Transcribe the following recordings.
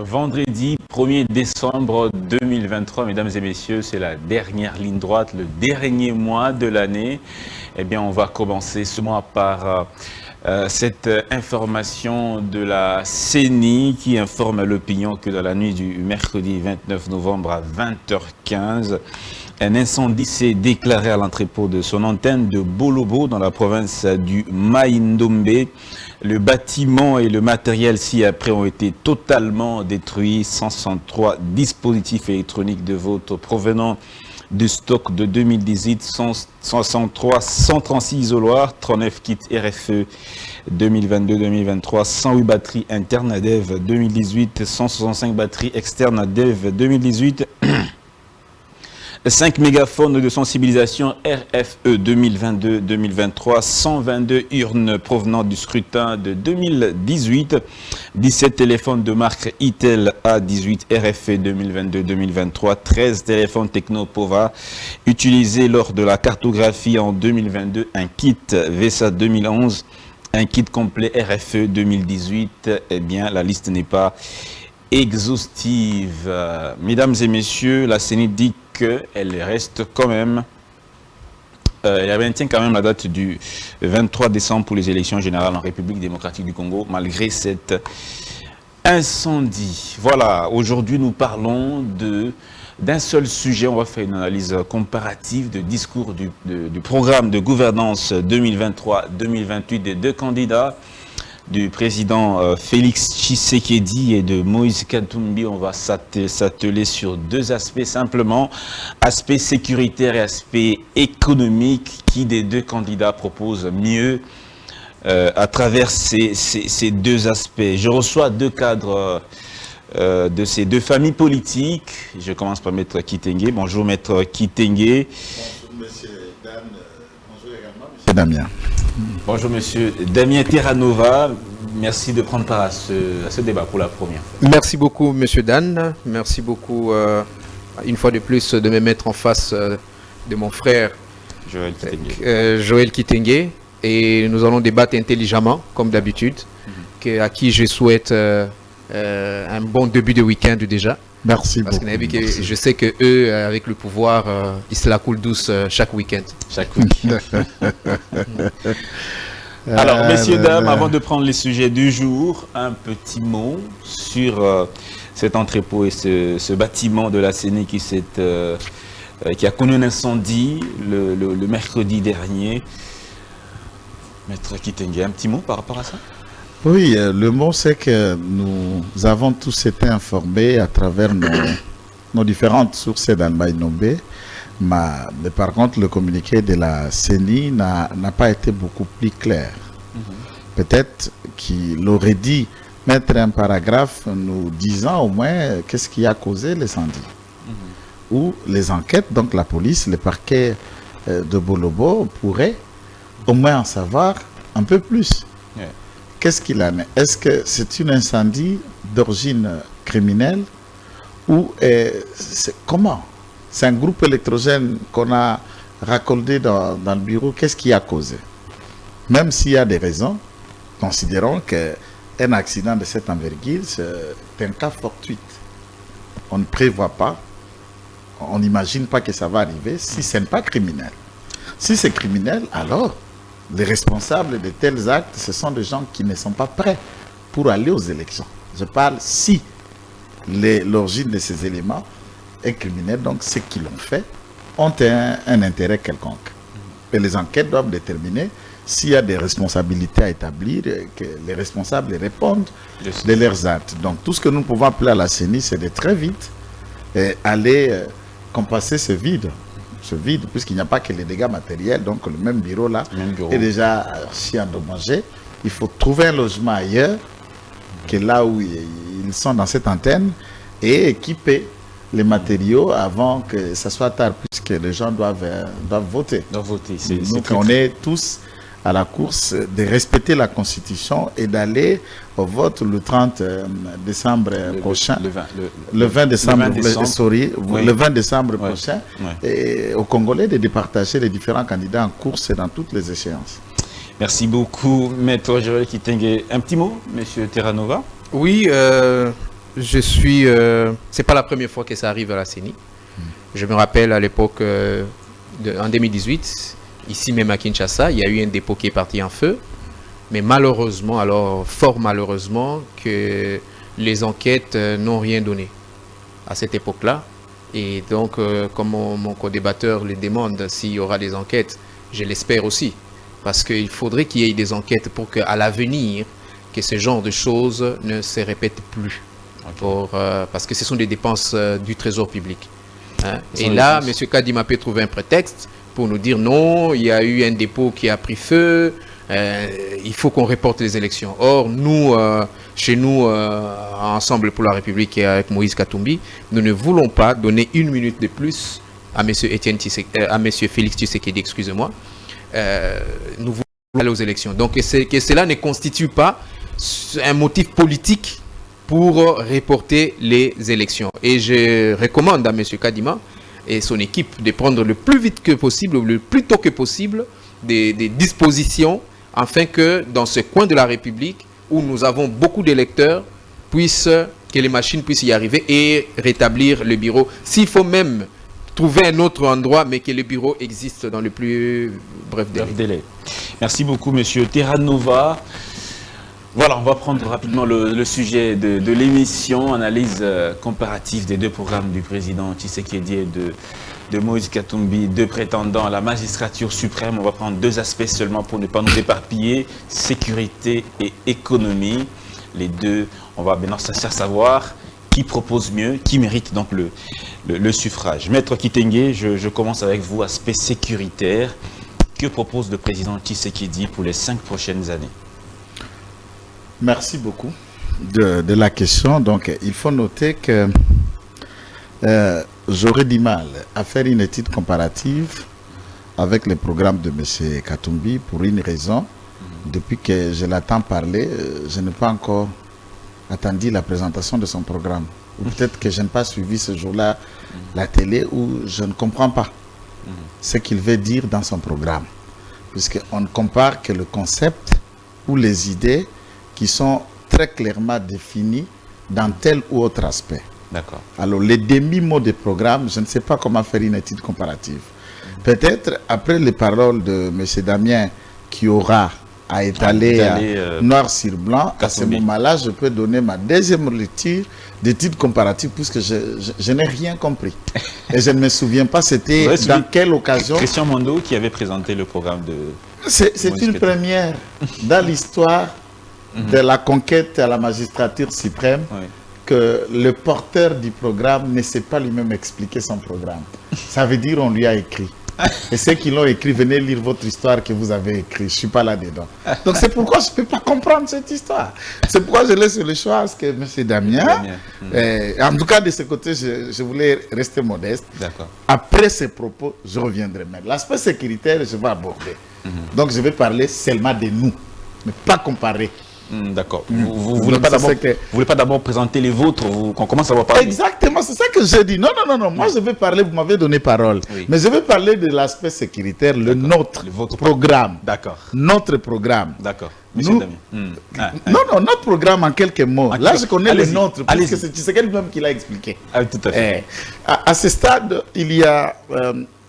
Vendredi 1er décembre 2023, mesdames et messieurs, c'est la dernière ligne droite, le dernier mois de l'année. Eh bien, on va commencer ce mois par cette information de la CENI qui informe l'opinion que dans la nuit du mercredi 29 novembre à 20h15, un incendie s'est déclaré à l'entrepôt de son antenne de Bolobo dans la province du Mai-Ndombe. Le bâtiment et le matériel ci-après ont été totalement détruits. 163 dispositifs électroniques de vote provenant du stock de 2018, 163, 136 isoloirs, 39 kits RFE 2022-2023, 108 batteries internes ADEV 2018, 165 batteries externes ADEV 2018, 5 mégaphones de sensibilisation RFE 2022-2023, 122 urnes provenant du scrutin de 2018, 17 téléphones de marque Itel A18 RFE 2022-2023, 13 téléphones Technopova utilisés lors de la cartographie en 2022, un kit VESA 2011, un kit complet RFE 2018. Eh bien, la liste n'est pas exhaustive. Mesdames et messieurs, la CENI dit qu'elle reste quand même, elle maintient quand même la date du 23 décembre pour les élections générales en République démocratique du Congo, malgré cet incendie. Voilà, aujourd'hui nous parlons d'un seul sujet. On va faire une analyse comparative de discours du programme de gouvernance 2023-2028 des deux candidats, du président Félix Tshisekedi et de Moïse Katumbi. On va s'atteler sur deux aspects simplement, aspect sécuritaire et aspect économique. Qui des deux candidats propose mieux à travers ces deux aspects? Je reçois deux cadres de ces deux familles politiques. Je commence par Maître Kitenge. Bonjour Maître Kitenge. Bonjour Monsieur Dan. Bonjour également Monsieur Damien. Bonjour Monsieur Damien Terranova, merci de prendre part à ce débat pour la première fois. Merci beaucoup Monsieur Dan, merci beaucoup une fois de plus de me mettre en face de mon frère Joël Kitenge, et nous allons débattre intelligemment comme d'habitude, à qui je souhaite un bon début de week-end déjà. Merci parce beaucoup. Que je sais que eux, avec le pouvoir, ils se la coulent douce chaque week-end. Alors, messieurs, dames, avant de prendre les sujets du jour, un petit mot sur cet entrepôt et ce bâtiment de la CENI qui a connu un incendie le mercredi dernier. Maître Kitenge, un petit mot par rapport à ça? Oui, le mot c'est que nous avons tous été informés à travers nos différentes sources dans le Mai-Ndombe, mais par contre le communiqué de la CENI n'a pas été beaucoup plus clair. Peut-être qu'il aurait dit mettre un paragraphe nous disant au moins qu'est-ce qui a causé l'incendie. Ou les enquêtes, donc la police, le parquet de Bolobo pourrait au moins en savoir un peu plus. Qu'est-ce qu'il en est? Est-ce que c'est un incendie d'origine criminelle ou comment? C'est un groupe électrogène qu'on a raccordé dans le bureau. Qu'est-ce qui a causé? Même s'il y a des raisons, considérons qu'un accident de cette envergure, c'est un cas fortuit. On ne prévoit pas, on n'imagine pas que ça va arriver si ce n'est pas criminel. Si c'est criminel, alors les responsables de tels actes, ce sont des gens qui ne sont pas prêts pour aller aux élections. Je parle si l'origine de ces éléments est criminelle, donc ceux qui l'ont fait ont un intérêt quelconque. Et les enquêtes doivent déterminer s'il y a des responsabilités à établir, que les responsables répondent de leurs actes. Donc tout ce que nous pouvons appeler à la CENI, c'est de très vite aller compasser ce vide, puisqu'il n'y a pas que les dégâts matériels, donc le même bureau là est déjà si endommagé. Il faut trouver un logement ailleurs que là où ils sont dans cette antenne et équiper les matériaux avant que ça soit tard, puisque les gens doivent voter. Donc on est tous à la course de respecter la Constitution et d'aller au vote le 30 décembre prochain. Le 20 décembre prochain. Et aux Congolais de départager les différents candidats en course dans toutes les échéances. Merci beaucoup, Maître Joël Kitenge. Un petit mot, Monsieur Terranova? Oui, c'est pas la première fois que ça arrive à la CENI. Je me rappelle à l'époque, en 2018, ici même à Kinshasa, il y a eu un dépôt qui est parti en feu. Mais malheureusement, alors fort malheureusement, que les enquêtes n'ont rien donné à cette époque-là. Et donc, comme mon co-débatteur le demande s'il y aura des enquêtes, je l'espère aussi. Parce qu'il faudrait qu'il y ait des enquêtes pour qu'à l'avenir, que ce genre de choses ne se répètent plus. Parce que ce sont des dépenses du trésor public. Hein. Et là, M. Kadima peut trouver un prétexte pour nous dire non, il y a eu un dépôt qui a pris feu, il faut qu'on reporte les élections. Or, nous, chez nous, Ensemble pour la République et avec Moïse Katumbi, nous ne voulons pas donner une minute de plus à M. Félix Tshisekedi, excusez-moi. Nous voulons aller aux élections. Donc, que cela ne constitue pas un motif politique pour reporter les élections. Et je recommande à M. Kadima et son équipe de prendre le plus vite que possible, le plus tôt que possible, des dispositions afin que dans ce coin de la République, où nous avons beaucoup d'électeurs, que les machines puissent y arriver et rétablir le bureau. S'il faut même trouver un autre endroit, mais que le bureau existe dans le plus bref délai. Merci beaucoup, monsieur Terranova. Voilà, on va prendre rapidement le sujet de l'émission, analyse comparative des deux programmes du président Tshisekedi et de Moïse Katumbi, deux prétendants à la magistrature suprême. On va prendre deux aspects seulement pour ne pas nous éparpiller, sécurité et économie. Les deux, on va maintenant chercher à savoir qui propose mieux, qui mérite donc le suffrage. Maître Kitenge, je commence avec vous, aspect sécuritaire. Que propose le président Tshisekedi pour les 5 prochaines années? Merci beaucoup de la question. Donc, il faut noter que j'aurais du mal à faire une étude comparative avec le programme de M. Katumbi pour une raison. Depuis que je l'attends parler, je n'ai pas encore attendu la présentation de son programme. Ou peut-être que je n'ai pas suivi ce jour-là la télé ou je ne comprends pas ce qu'il veut dire dans son programme. Puisqu'on ne compare que le concept ou les idées qui sont très clairement définis dans tel ou autre aspect. D'accord. Alors, les demi-mots de programme, je ne sais pas comment faire une étude comparative. Peut-être, après les paroles de M. Damien, qui aura à étaler noir sur blanc, à ce moment-là, je peux donner ma deuxième lecture d'étude comparative, puisque je n'ai rien compris. Et je ne me souviens pas, c'était dans quelle occasion. Christian Mondo qui avait présenté le programme de... C'est une première dans l'histoire de la conquête à la magistrature suprême, que le porteur du programme ne sait pas lui-même expliquer son programme. Ça veut dire qu'on lui a écrit. Et ceux qui l'ont écrit, venez lire votre histoire que vous avez écrite. Je ne suis pas là-dedans. Donc c'est pourquoi je ne peux pas comprendre cette histoire. C'est pourquoi je laisse le choix à ce que M. Damien, en tout cas de ce côté, je voulais rester modeste. Après ces propos, je reviendrai. Mais l'aspect sécuritaire, je vais aborder. Donc je vais parler seulement de nous, mais pas comparer. D'accord. Vous ne voulez pas d'abord présenter les vôtres, qu'on commence à voir parler. Exactement, c'est ça que j'ai dit. Non. Moi, je vais parler, vous m'avez donné parole. Mais je vais parler de l'aspect sécuritaire, votre programme. D'accord. Notre programme. D'accord. Non, notre programme en quelques mots. Là, je connais le nôtre, parce que c'est Tshisekedi lui-même qui l'a expliqué. Tout à fait. À ce stade, il y a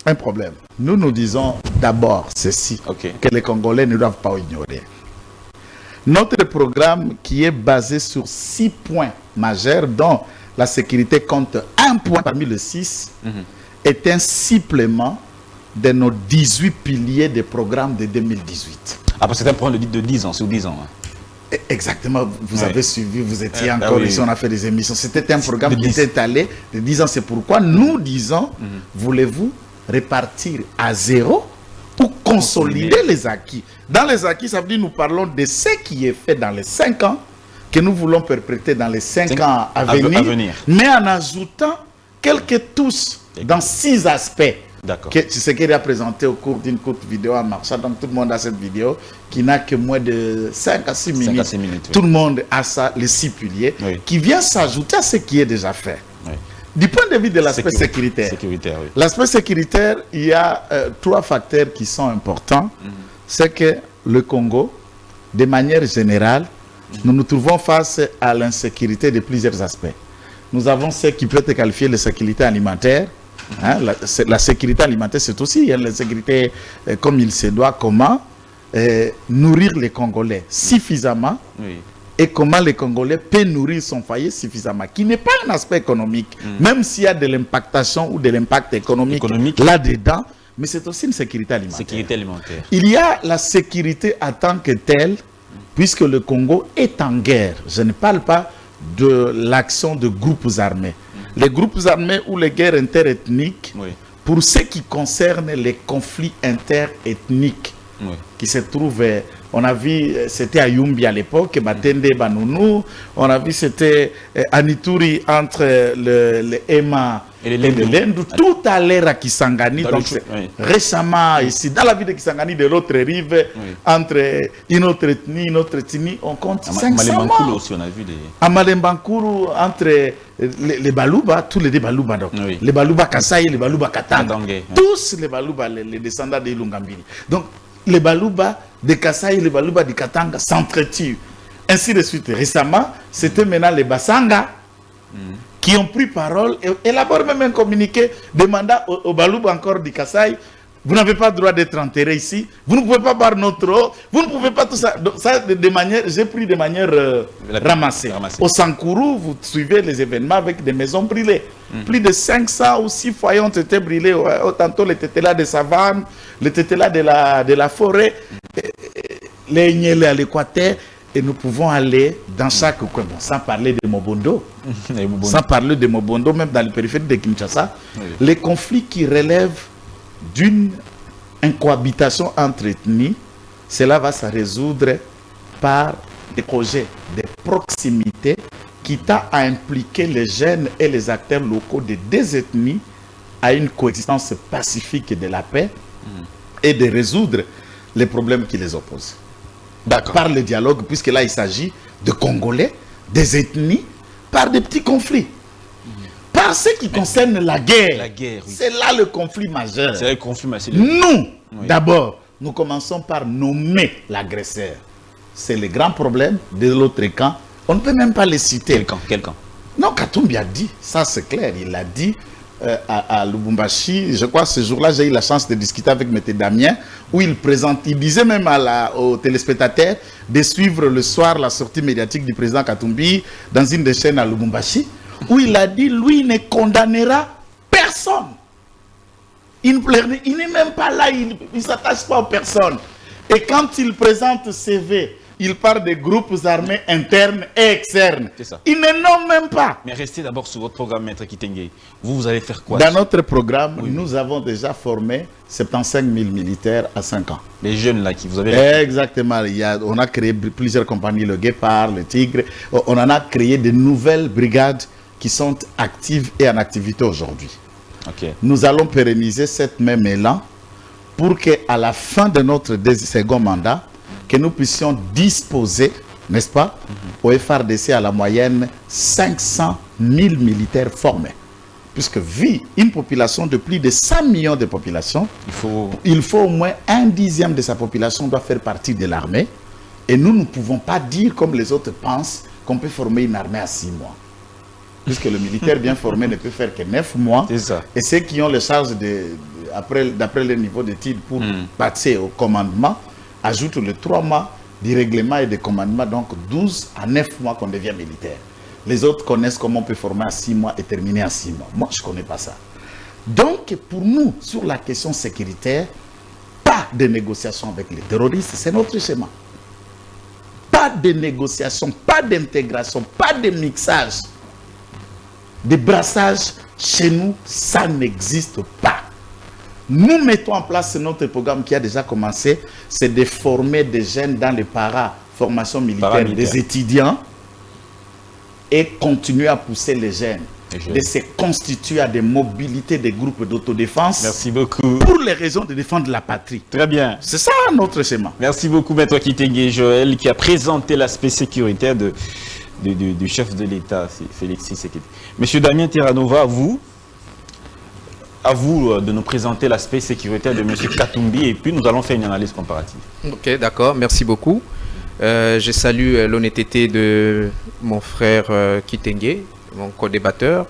un problème. Nous disons d'abord ceci, que les Congolais ne doivent pas ignorer. Notre programme qui est basé sur 6 points majeurs, dont la sécurité compte un point parmi les 6, est un supplément de nos 18 piliers de programme de 2018. Ah, parce que c'est un programme de 10 ans, sur 10 ans. Exactement, vous avez suivi, vous étiez encore ici, on a fait des émissions. C'était un programme qui était étalé de 10 ans. C'est pourquoi nous disons, voulez-vous répartir à zéro pour consolider les acquis. Dans les acquis, ça veut dire nous parlons de ce qui est fait dans les 5 ans, que nous voulons perpétrer dans les 5 ans à venir, mais en ajoutant quelques touches dans 6 aspects. C'est ce qu'il a présenté au cours d'une courte vidéo en marchant. Donc tout le monde a cette vidéo qui n'a que moins de 5 à 6 minutes. Tout le monde a ça, les 6 piliers, qui vient s'ajouter à ce qui est déjà fait. Du point de vue de l'aspect sécuritaire, l'aspect sécuritaire, il y a 3 facteurs qui sont importants. C'est que le Congo, de manière générale, Nous nous trouvons face à l'insécurité de plusieurs aspects. Nous avons ce qui peut être qualifié de sécurité alimentaire. Hein, la sécurité alimentaire, c'est aussi la sécurité comme il se doit, comment nourrir les Congolais suffisamment et comment les Congolais peuvent nourrir son foyer suffisamment, qui n'est pas un aspect économique, même s'il y a de l'impactation ou de l'impact économique là-dedans, mais c'est aussi une sécurité alimentaire. Il y a la sécurité en tant que telle, puisque le Congo est en guerre. Je ne parle pas de l'action de groupes armés. Les groupes armés ou les guerres interethniques, pour ce qui concerne les conflits interethniques qui se trouvent, on a vu, c'était à Yumbi à l'époque, Batende, Banounou, on a vu, c'était à Nituri entre le Ema et le Lendu, tout à l'ère à Kisangani. Donc, récemment, ici, dans la ville de Kisangani, de l'autre rive, entre une autre ethnie, on compte 500 morts. Aussi, on a vu à Malembankuru, entre les Balouba, tous les Balouba, donc. Les Balouba Kasaï, les Balouba Katanga, tous les Balouba, les descendants de Ilungambiri. Donc, les Balouba de Kasaï, les Balouba de Katanga s'entretuent. Ainsi de suite. Récemment, c'était maintenant les Basanga qui ont pris parole et élaborent même un communiqué demandant aux Balouba encore du Kasaï, vous n'avez pas le droit d'être enterré ici, vous ne pouvez pas boire notre eau, vous ne pouvez pas tout ça. Donc ça, j'ai pris de manière ramassée. Au Sankourou, vous suivez les événements avec des maisons brûlées. Plus de 500 ou 6 foyers ont été brûlés. Tantôt les tétélas de savane, les tétélas de la forêt, les Niélé à l'Équateur. Et nous pouvons aller dans chaque coin, sans parler de Mobondo, sans parler de Mobondo, même dans les périphéries de Kinshasa, les conflits qui relèvent d'une incohabitation entre ethnies, cela va se résoudre par des projets de proximité qui tendent à impliquer les jeunes et les acteurs locaux de deux ethnies à une coexistence pacifique de la paix et de résoudre les problèmes qui les opposent. Par le dialogue, puisque là il s'agit de Congolais, des ethnies, par des petits conflits. Par ce qui concerne la guerre, c'est là le conflit majeur. C'est le conflit majeur. Nous, d'abord, nous commençons par nommer l'agresseur. C'est le grand problème de l'autre camp. On ne peut même pas les citer. Quel camp? Non, Katumbi a dit, ça c'est clair, il a dit à Lubumbashi, je crois ce jour-là j'ai eu la chance de discuter avec M. Damien, où il disait même aux téléspectateurs de suivre le soir la sortie médiatique du président Katumbi dans une des chaînes à Lubumbashi, où il a dit, lui ne condamnera personne. Il n'est même pas là, il ne s'attache pas aux personnes. Et quand il présente CV, il parle des groupes armés internes et externes. Il ne nomme même pas. Mais restez d'abord sur votre programme, Maître Kitenge. Vous allez faire quoi? Dans notre programme, nous avons déjà formé 75 000 militaires à 5 ans. Les jeunes là qui vous avez... Exactement. On a créé plusieurs compagnies, le Guépard, le Tigre. On en a créé de nouvelles brigades qui sont actives et en activité aujourd'hui. Nous allons pérenniser cette même élan pour qu'à la fin de notre second mandat, que nous puissions disposer, n'est-ce pas, au FRDC à la moyenne 500 000 militaires formés. Puisque vu une population de plus de 100 millions de populations, il faut au moins 1/10 de sa population doit faire partie de l'armée. Et nous ne pouvons pas dire, comme les autres pensent, qu'on peut former une armée à 6 mois. Puisque le militaire bien formé ne peut faire que 9 mois. Et ceux qui ont les charges d'après le niveau d'études pour passer au commandement, ajoute les 3 mois du règlement et de commandement, donc 12 à 9 mois qu'on devient militaire. Les autres connaissent comment on peut former à 6 mois et terminer à 6 mois. Moi, je ne connais pas ça. Donc, pour nous, sur la question sécuritaire, pas de négociation avec les terroristes, c'est notre schéma. Pas de négociation, pas d'intégration, pas de mixage. De brassage, chez nous, ça n'existe pas. Nous mettons en place notre programme qui a déjà commencé, c'est de former des jeunes dans les formation militaire, des étudiants, et continuer à pousser les jeunes, de se constituer à des mobilités, des groupes d'autodéfense. Merci beaucoup. Pour les raisons de défendre la patrie. Très bien. C'est ça notre schéma. Merci beaucoup, Maître Kitenge Joël, qui a présenté l'aspect sécuritaire du chef de l'État, Félix Tshisekedi. Monsieur Damien Terranova, à vous de nous présenter l'aspect sécuritaire de M. Katumbi et puis nous allons faire une analyse comparative. Ok, d'accord, merci beaucoup. Je salue l'honnêteté de mon frère Kitenge, mon co-débatteur.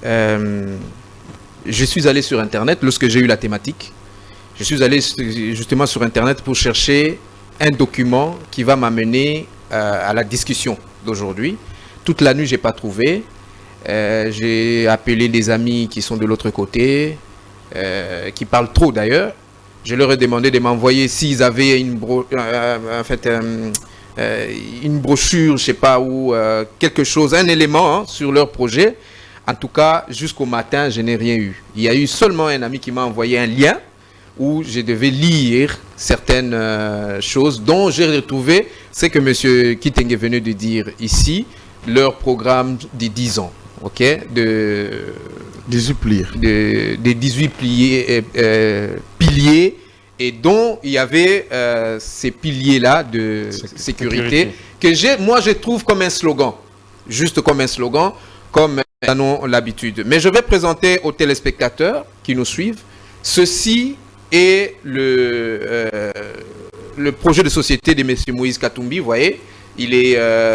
Je suis allé sur Internet lorsque j'ai eu la thématique. Je suis allé justement sur Internet pour chercher un document qui va m'amener à la discussion d'aujourd'hui. Toute la nuit, je n'ai pas trouvé. J'ai appelé des amis qui sont de l'autre côté, qui parlent trop d'ailleurs. Je leur ai demandé de m'envoyer s'ils avaient une brochure, je sais pas, ou quelque chose, un élément sur leur projet. En tout cas, jusqu'au matin, je n'ai rien eu. Il y a eu seulement un ami qui m'a envoyé un lien où je devais lire certaines choses dont j'ai retrouvé ce que M. Kitenge venait de dire ici, leur programme des 10 ans. Ok, de 18 piliers. Des 18 piliers, et dont il y avait ces piliers-là de sécurité que moi je trouve comme un slogan, juste comme un slogan, comme nous avons l'habitude. Mais je vais présenter aux téléspectateurs qui nous suivent, ceci est le projet de société de M. Moïse Katumbi. Vous voyez,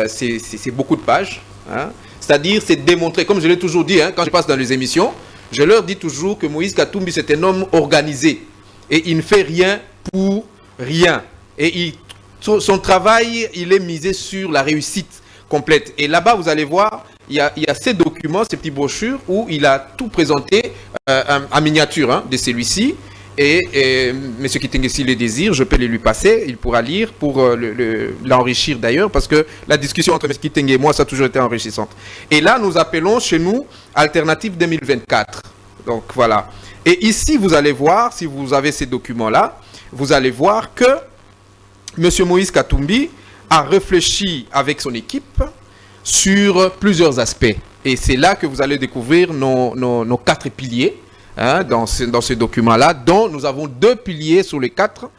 c'est beaucoup de pages, hein. C'est-à-dire, c'est démontré, comme je l'ai toujours dit, hein, quand je passe dans les émissions, je leur dis toujours que Moïse Katumbi, c'est un homme organisé. Et il ne fait rien pour rien. Et son travail, il est misé sur la réussite complète. Et là-bas, vous allez voir, il y a ces documents, ces petites brochures, où il a tout présenté en miniature de celui-ci. Et M. Kitenge, s'il le désire, je peux les lui passer, il pourra lire pour l'enrichir d'ailleurs, parce que la discussion entre M. Kitenge et moi, ça a toujours été enrichissante. Et là, nous appelons chez nous Alternative 2024. Donc voilà. Et ici, vous allez voir, si vous avez ces documents-là, vous allez voir que M. Moïse Katumbi a réfléchi avec son équipe sur plusieurs aspects. Et c'est là que vous allez découvrir nos 4 piliers. Hein, dans ce document-là, dont nous avons 2 piliers sur les 4.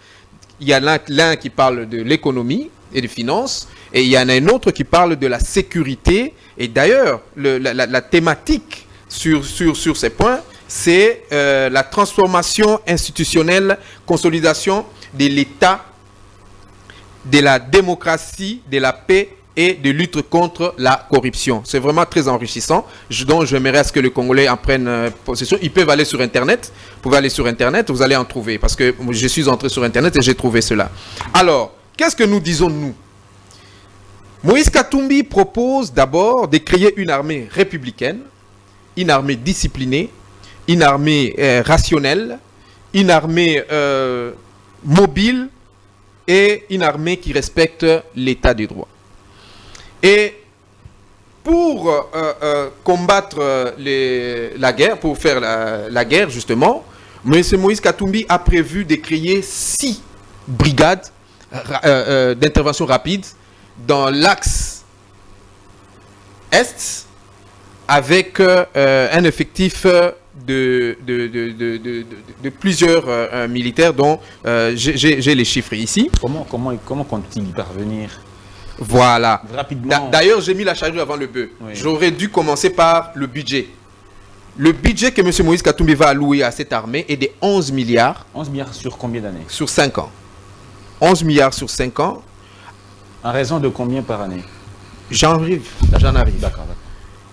Il y en a l'un qui parle de l'économie et des finances, et il y en a un autre qui parle de la sécurité. Et d'ailleurs, la thématique sur ces points, c'est la transformation institutionnelle, consolidation de l'État, de la démocratie, de la paix et de lutte contre la corruption. C'est vraiment très enrichissant, donc j'aimerais à ce que les Congolais en prennent possession. Ils peuvent aller sur Internet, vous pouvez aller sur Internet, vous allez en trouver, parce que je suis entré sur Internet et j'ai trouvé cela. Alors, qu'est-ce que nous disons nous? Moïse Katumbi propose d'abord de créer une armée républicaine, une armée disciplinée, une armée rationnelle, une armée mobile et une armée qui respecte l'état de droit. Et pour combattre la guerre, pour faire la guerre justement, M. Moïse Katumbi a prévu de créer 6 brigades d'intervention rapide dans l'axe Est, avec un effectif de plusieurs militaires dont j'ai les chiffres ici. Comment compte-t-il y parvenir? Voilà. Rapidement. D'ailleurs, j'ai mis la charrue avant le bœuf. Oui. J'aurais dû commencer par le budget. Le budget que M. Moïse Katumbi va allouer à cette armée est de 11 milliards. 11 milliards sur combien d'années? Sur 5 ans. 11 milliards sur 5 ans. En raison de combien par année? J'en arrive. D'accord.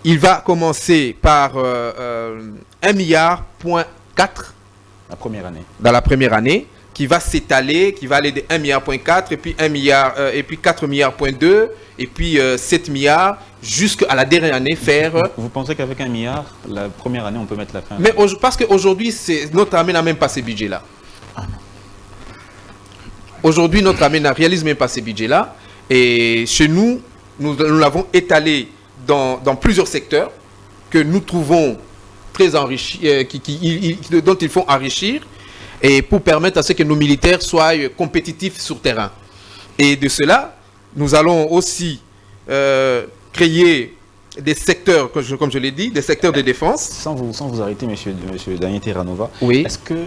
Il va commencer par 1,4 milliard. La première année. Dans la première année, qui va s'étaler, qui va aller de 1,4 milliard, et puis 1 milliard, et puis 4,2 milliards, et puis 7 milliards, jusqu'à la dernière année faire... Vous pensez qu'avec 1 milliard, la première année, on peut mettre la fin? Mais parce qu'aujourd'hui, notre armée n'a même pas ces budgets-là. Aujourd'hui, notre armée n'a réalisé même pas ces budgets-là. Et chez nous, nous l'avons étalé dans plusieurs secteurs que nous trouvons très enrichis, dont il faut enrichir, et pour permettre à ce que nos militaires soient compétitifs sur terrain. Et de cela, nous allons aussi créer des secteurs, comme je l'ai dit, des secteurs de défense. Sans vous arrêter, monsieur Daniel Terranova, oui. Est-ce que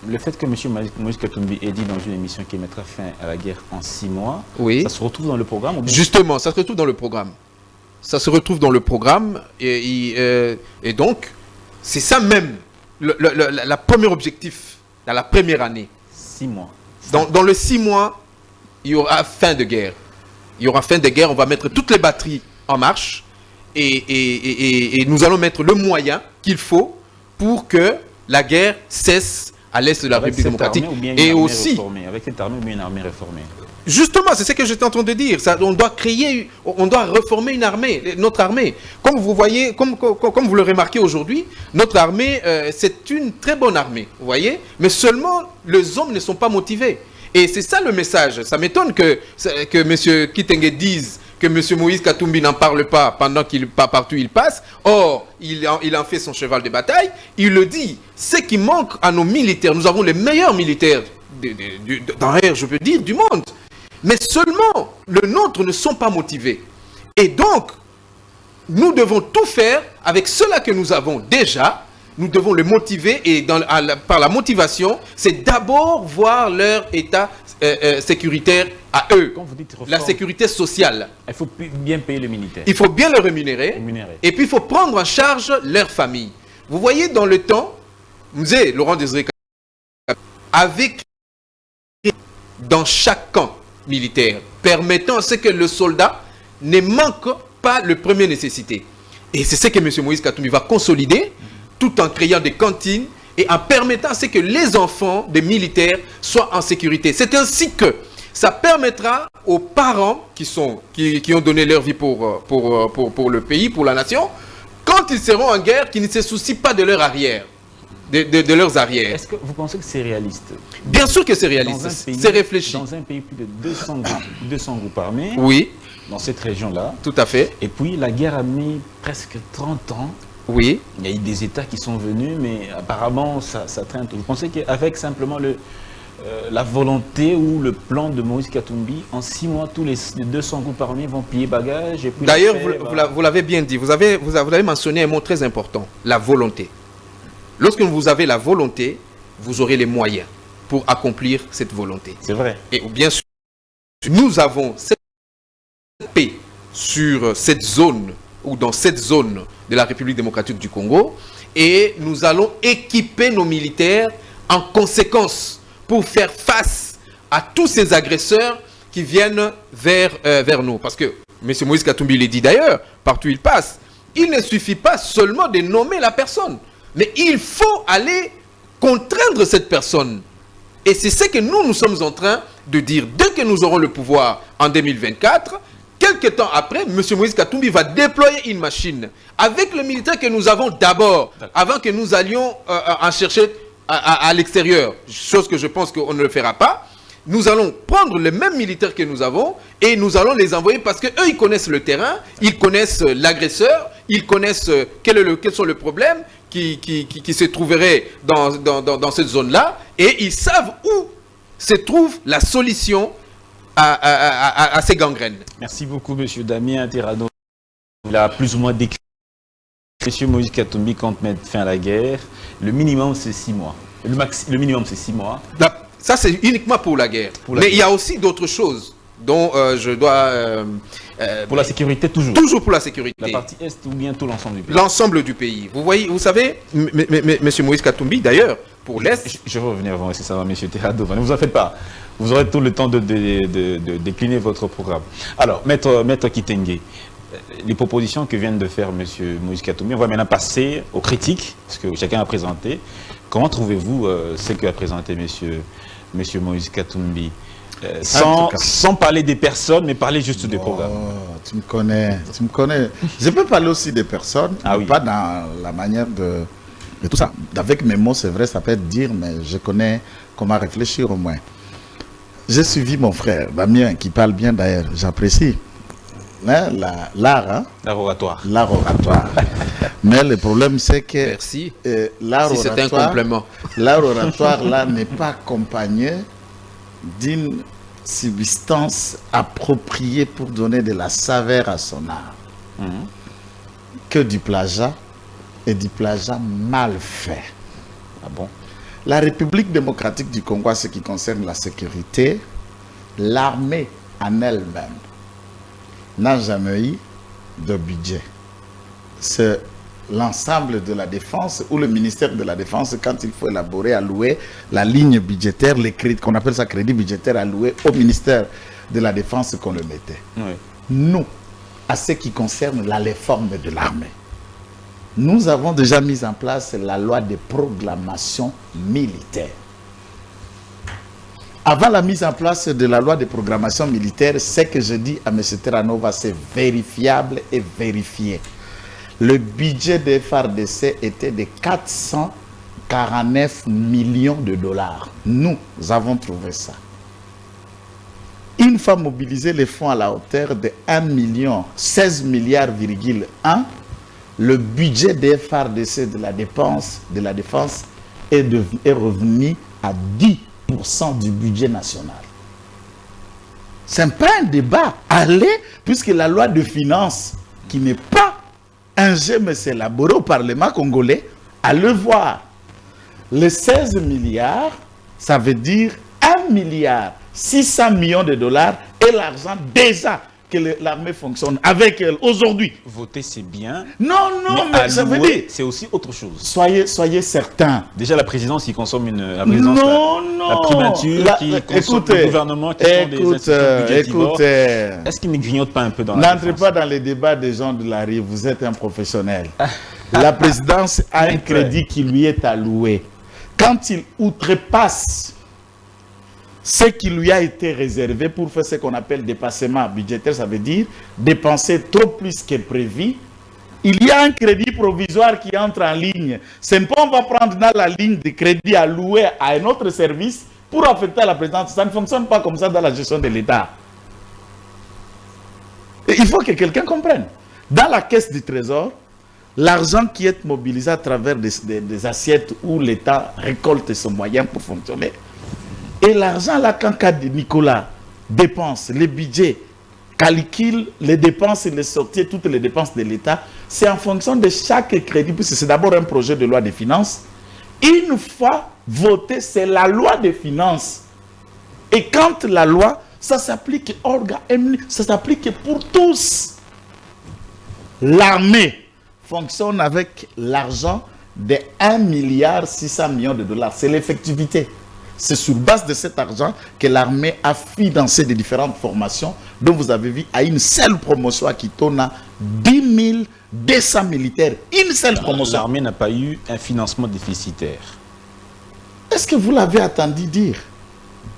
le fait que M. Moïse Katumbi ait dit dans une émission qu'il mettra fin à la guerre en 6 mois, oui. Ça se retrouve dans le programme? Justement, ça se retrouve dans le programme. Ça se retrouve dans le programme, et donc, c'est ça même, le premier objectif dans la première année. 6 mois. Dans le 6 mois, il y aura fin de guerre. Il y aura fin de guerre, on va mettre toutes les batteries en marche et nous allons mettre le moyen qu'il faut pour que la guerre cesse à l'est de la République démocratique. Et aussi, avec cette armée ou bien une armée réformée. Justement, c'est ce que j'étais en train de dire. Ça, on doit reformer une armée, notre armée. Comme vous voyez, comme vous le remarquez aujourd'hui, notre armée, c'est une très bonne armée, vous voyez. Mais seulement, les hommes ne sont pas motivés. Et c'est ça le message. Ça m'étonne que M. Kitenge dise que M. Moïse Katumbi n'en parle pas pendant qu'il partout il passe. Or, il en fait son cheval de bataille. Il le dit. Ce qui manque à nos militaires, nous avons les meilleurs militaires, je peux dire, du monde. Mais seulement, les nôtres ne sont pas motivés. Et donc, nous devons tout faire avec cela que nous avons déjà. Nous devons les motiver et par la motivation, c'est d'abord voir leur état sécuritaire à eux. Quand vous dites reforme, la sécurité sociale. Il faut bien payer les militaires. Il faut bien les rémunérer. Et puis il faut prendre en charge leur famille. Vous voyez dans le temps, Laurent Désiré avec dans chaque camp militaire, permettant à ce que le soldat ne manque pas le premier nécessité. Et c'est ce que M. Moïse Katumbi va consolider, tout en créant des cantines et en permettant à ce que les enfants des militaires soient en sécurité. C'est ainsi que ça permettra aux parents qui ont donné leur vie pour le pays, pour la nation, quand ils seront en guerre, qu'ils ne se soucient pas de leur arrière. De leurs arrières. Est-ce que vous pensez que c'est réaliste? Bien sûr que c'est réaliste, c'est réfléchi. Dans un pays, plus de 200 groupes armés, oui, dans cette région-là. Tout à fait. Et puis la guerre a mis presque 30 ans. Oui. Il y a eu des États qui sont venus, mais apparemment ça traîne. Vous pensez qu'avec simplement la volonté ou le plan de Moïse Katumbi, en 6 mois, tous les 200 groupes armés vont plier bagages et puis... D'ailleurs, vous l'avez bien dit, vous avez mentionné un mot très important, la volonté. Lorsque vous avez la volonté, vous aurez les moyens pour accomplir cette volonté. C'est vrai. Et bien sûr, nous avons cette paix sur cette zone ou dans cette zone de la République démocratique du Congo et nous allons équiper nos militaires en conséquence pour faire face à tous ces agresseurs qui viennent vers nous. Parce que M. Moïse Katumbi l'a dit d'ailleurs, partout il passe, il ne suffit pas seulement de nommer la personne. Mais il faut aller contraindre cette personne. Et c'est ce que nous sommes en train de dire. Dès que nous aurons le pouvoir en 2024, quelques temps après, M. Moïse Katumbi va déployer une machine avec le militaire que nous avons d'abord, avant que nous allions en chercher à l'extérieur. Chose que je pense qu'on ne le fera pas. Nous allons prendre les mêmes militaires que nous avons et nous allons les envoyer parce qu'eux, ils connaissent le terrain, ils connaissent l'agresseur, ils connaissent quels sont les problèmes qui se trouveraient dans cette zone-là et ils savent où se trouve la solution à ces gangrènes. Merci beaucoup, M. Damien Terrado. Il a plus ou moins décrit. M. Moïse Katumbi compte mettre fin à la guerre. Le minimum, c'est 6 mois. Le minimum, c'est 6 mois. Ça, c'est uniquement pour la guerre. Mais il y a aussi d'autres choses dont je dois... pour la sécurité, toujours. Toujours pour la sécurité. La partie Est ou bien tout l'ensemble du pays. L'ensemble du pays. Vous savez, M. Moïse Katumbi, d'ailleurs, pour l'Est... Je vais revenir avant, c'est ça, M. Terrado. Ne vous en faites pas. Vous aurez tout le temps de décliner votre programme. Alors, Maître Kitenge, les propositions que vient de faire M. Moïse Katumbi, on va maintenant passer aux critiques, parce que chacun a présenté. Comment trouvez-vous ce qu'a présenté M. Moïse Katumbi sans parler des personnes, mais parler juste des programmes. Tu me connais. Je peux parler aussi des personnes, mais pas dans la manière de tout ça. Avec mes mots, c'est vrai, ça peut être dire, mais je connais comment réfléchir au moins. J'ai suivi mon frère, Damien, qui parle bien d'ailleurs, j'apprécie. L'art, l'art oratoire. L'art oratoire. Mais le problème, c'est que merci. L'art si c'est un complément. L'art oratoire, là, n'est pas accompagné d'une substance appropriée pour donner de la saveur à son art. Que du plagiat, et du plagiat mal fait. Ah bon? La République démocratique du Congo, en ce qui concerne la sécurité, l'armée en elle-même n'a jamais eu de budget. C'est l'ensemble de la défense ou le ministère de la Défense, quand il faut élaborer, allouer la ligne budgétaire, les crédits, qu'on appelle ça crédit budgétaire alloué au ministère de la Défense qu'on le mettait. Oui. Nous, à ce qui concerne la réforme de l'armée, nous avons déjà mis en place la loi de programmation militaire. Avant la mise en place de la loi de programmation militaire, ce que je dis à M. Terranova, c'est vérifiable et vérifié. Le budget des FARDC était de 449 millions de dollars. Nous avons trouvé ça. Une fois mobilisé les fonds à la hauteur de 16 milliards,1, le budget des FARDC de la défense est revenu à 10% du budget national. Ce n'est pas un débat. Allez, puisque la loi de finances, qui n'est pas un jeu, mais c'est élaboré au Parlement congolais, à le voir. Les 16 milliards, ça veut dire 1,6 milliard de dollars et l'argent déjà que l'armée fonctionne avec elle aujourd'hui. Voter, c'est bien. Non, mais ça veut dire... C'est aussi autre chose. Soyez certains. Déjà, la présidence, il consomme la primature, qui consomme le gouvernement, qui sont des institutions budgétivores. Est-ce qu'il ne grignote pas un peu dans la défense? N'entrez pas dans les débats des gens de la rive, vous êtes un professionnel. La présidence a un crédit qui lui est alloué. Quand il outrepasse ce qui lui a été réservé pour faire ce qu'on appelle dépassement budgétaire, ça veut dire dépenser trop plus que prévu, il y a un crédit provisoire qui entre en ligne. Ce n'est pas on va prendre dans la ligne de crédit alloué à un autre service pour affecter à la présidence. Ça ne fonctionne pas comme ça dans la gestion de l'État. Il faut que quelqu'un comprenne. Dans la caisse du trésor, l'argent qui est mobilisé à travers des assiettes où l'État récolte ses moyens pour fonctionner, et l'argent là, quand Nicolas dépense, les budgets, calcule les dépenses et les sorties, toutes les dépenses de l'État, c'est en fonction de chaque crédit, puisque c'est d'abord un projet de loi de finances. Une fois voté, c'est la loi de finances. Et quand la loi, ça s'applique ça s'applique pour tous. L'armée fonctionne avec l'argent de 1,6 milliard de dollars. C'est l'effectivité. C'est sur base de cet argent que l'armée a financé des différentes formations dont vous avez vu à une seule promotion à Kitona, 10 200 militaires. Une seule promotion. L'armée n'a pas eu un financement déficitaire. Est-ce que vous l'avez entendu dire?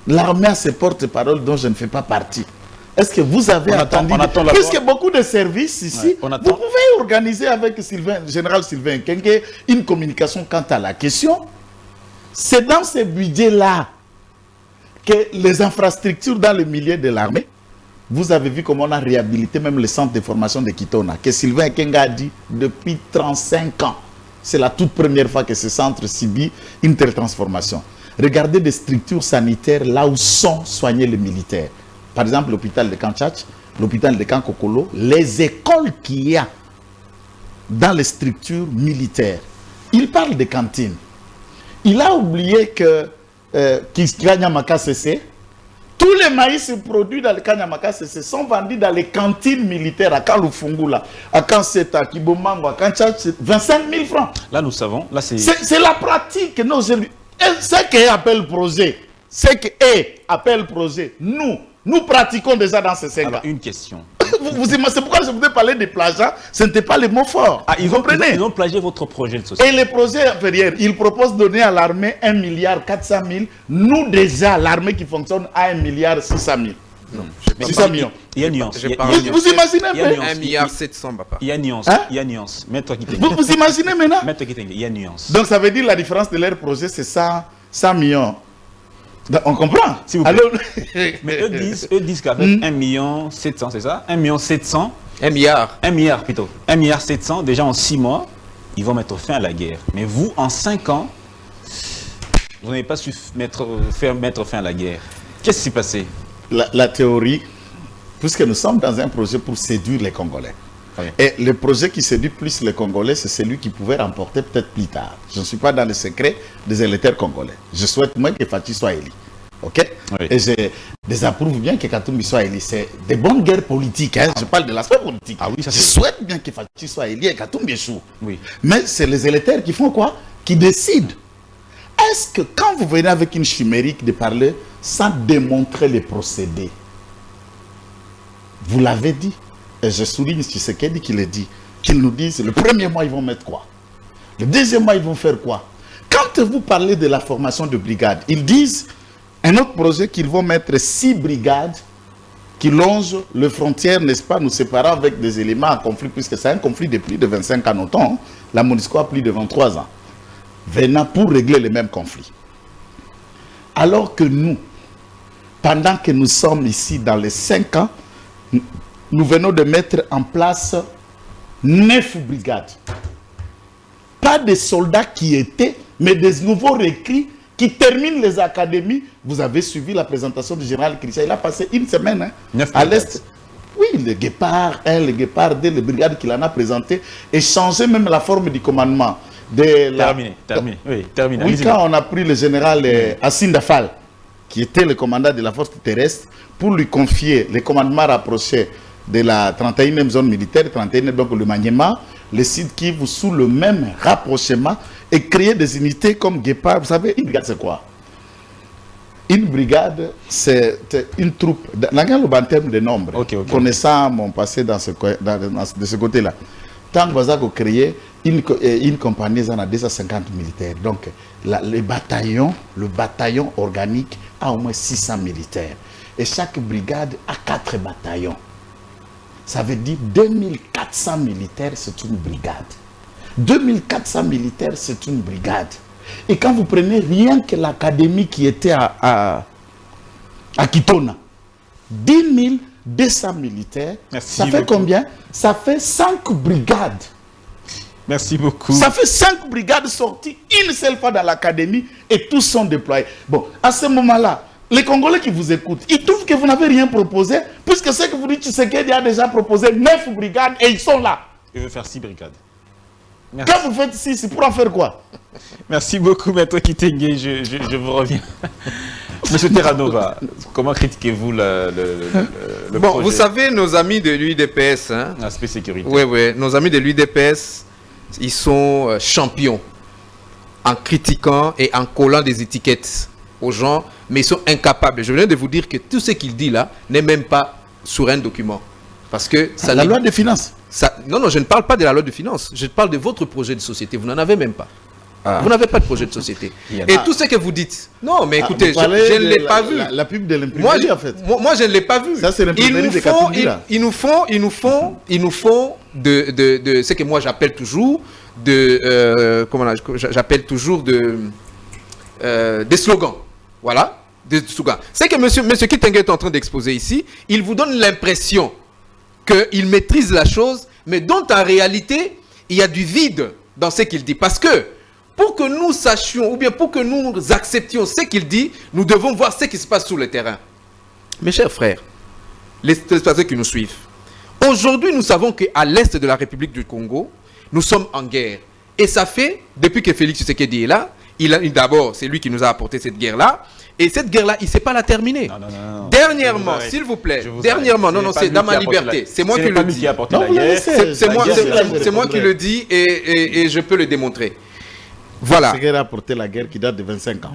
L'armée a ses porte-paroles dont je ne fais pas partie. Est-ce que vous avez entendu dire? Puisque beaucoup de services ici, vous pouvez organiser avec général Sylvain Kenke une communication quant à la question. C'est dans ce budget-là que les infrastructures dans le milieu de l'armée, vous avez vu comment on a réhabilité même le centre de formation de Kitona, que Sylvain Kenga a dit depuis 35 ans. C'est la toute première fois que ce centre subit une telle transformation. Regardez des structures sanitaires là où sont soignés les militaires. Par exemple, l'hôpital de Kanchach, l'hôpital de Kankokolo, les écoles qu'il y a dans les structures militaires. Il parle de cantines. Il a oublié que Kanyamaka CC, tous les maïs produits dans le Kanyamaka CC sont vendus dans les cantines militaires à Kalufungula, à Kanseta, à Kibomango, à Kanchach, 25 000 francs. Là, nous savons. Là, c'est la pratique. Non, ce qu'est appelle projet, c'est nous pratiquons déjà dans ces 5 ans. Une question. C'est pourquoi je voulais parler des plagiats. Ce n'était pas les mots forts. Ils ont plagié votre projet de société. Et les projets inférieurs, ils proposent de donner à l'armée 1,4 milliard. Nous, déjà, l'armée qui fonctionne à 1,6 milliard. 600 millions. Il y a une nuance. Vous imaginez un peu? 1,7 milliard, papa. Il y a une nuance. Il y a une nuance. Vous imaginez maintenant? Il y a une nuance. Donc ça veut dire la différence de leur projet, c'est 100 millions. On comprend. S'il vous plaît. Alors... Mais eux disent qu'avec 1,7 million, c'est ça? 1,7 million. 1 milliard. 1 milliard plutôt. 1,7 milliard, déjà en 6 mois, ils vont mettre fin à la guerre. Mais vous, en 5 ans, vous n'avez pas su mettre fin à la guerre. Qu'est-ce qui s'est passé? La théorie, puisque nous sommes dans un projet pour séduire les Congolais. Oui. Et le projet qui séduit plus les Congolais, c'est celui qui pouvait remporter peut-être plus tard. Je ne suis pas dans le secret des électeurs congolais. Je souhaite moins que Fathi soit élu. Ok. Oui. Et je désapprouve bien que Katumbi soit élu. C'est des bonnes guerres politiques. Hein. Je parle de l'aspect politique. Ah oui, ça, je souhaite bien que Fatou soit élu et Katumbi échoue. Oui. Mais c'est les électeurs qui font quoi? Qui décident. Est-ce que quand vous venez avec une chimérique de parler sans démontrer les procédés, vous l'avez dit, et je souligne Tshisekedi qui le dit, qu'ils nous disent le premier mois ils vont mettre quoi? Le deuxième mois ils vont faire quoi? Quand vous parlez de la formation de brigades, ils disent un autre projet qu'ils vont mettre 6 brigades qui longent les frontières, n'est-ce pas, nous séparant avec des éléments en conflit, puisque c'est un conflit de plus de 25 ans autant. La MONUSCO a plus de 23 ans. Venant pour régler les mêmes conflits. Alors que nous, pendant que nous sommes ici dans les 5 ans, nous venons de mettre en place 9 brigades. Pas des soldats qui étaient, mais des nouveaux recrues qui terminent les académies. Vous avez suivi la présentation du général Christian. Il a passé une semaine à l'Est. Oui, le Guépard 1, le Guépard 2, les brigades qu'il en a présentées, et changé même la forme du commandement. Terminé. Oui, terminé. Oui, quand on a pris le général Assine Dafal, qui était le commandant de la force terrestre, pour lui confier les commandements rapprochés de la 31e zone militaire, 31e, donc le Maniema, le Sud Kivu sous le même rapprochement, et créer des unités comme Guépard. Vous savez, une brigade, c'est quoi? Une brigade, c'est une troupe. En termes de nombre, connaissant mon passé de ce côté-là, tant que vous avez créé une compagnie, on a 250 militaires. Donc, le bataillon organique a au moins 600 militaires. Et chaque brigade a 4 bataillons. Ça veut dire 2400 militaires, c'est une brigade. 2400 militaires, c'est une brigade. Et quand vous prenez rien que l'académie qui était à Kitona, 10 200 militaires, ça fait combien? Ça fait 5 brigades. Merci beaucoup. Ça fait 5 brigades sorties une seule fois dans l'académie et tous sont déployés. Bon, à ce moment-là, les Congolais qui vous écoutent, ils trouvent que vous n'avez rien proposé, puisque ce que vous dites, Tshisekedi a déjà proposé 9 brigades et ils sont là. Il veut faire 6 brigades. Merci. Quand vous faites 6, c'est pour en faire quoi? Merci beaucoup, Maître Kitenge. Je vous reviens. Monsieur Terranova, comment critiquez-vous le projet? Vous savez, nos amis de l'UDPS, hein, l'aspect sécurité. Oui, nos amis de l'UDPS, ils sont champions en critiquant et en collant des étiquettes aux gens, mais ils sont incapables. Je viens de vous dire que tout ce qu'il dit là n'est même pas sur un document. Parce que ça la loi de finances. Non, je ne parle pas de la loi de finances. Je parle de votre projet de société. Vous n'en avez même pas. Vous n'avez pas de projet de société. Et tout ce que vous dites. Non, mais écoutez, je ne l'ai pas vu. La pub de l'imprimerie, en fait. Moi, je ne l'ai pas vu. Ça, c'est l'imprimerie de Katumbi, là. Ils nous font de ce que moi j'appelle toujours des slogans. Voilà. Des slogans. C'est que monsieur Kitenge est en train d'exposer ici. Il vous donne l'impression qu'il maîtrise la chose, mais dont en réalité, il y a du vide dans ce qu'il dit. Parce que, pour que nous sachions, ou bien pour que nous acceptions ce qu'il dit, nous devons voir ce qui se passe sur le terrain. Mes chers frères, les téléspectateurs qui nous suivent, aujourd'hui, nous savons qu'à l'est de la République du Congo, nous sommes en guerre. Et ça fait, depuis que Félix Tshisekedi est là, d'abord, c'est lui qui nous a apporté cette guerre-là. Et cette guerre-là, il ne sait pas la terminer. Non. Dernièrement, s'il vous plaît, c'est dans ma liberté. C'est moi qui le dis. C'est moi qui le dis et je peux le démontrer. Voilà. C'est a apporté la guerre qui date de 25 ans.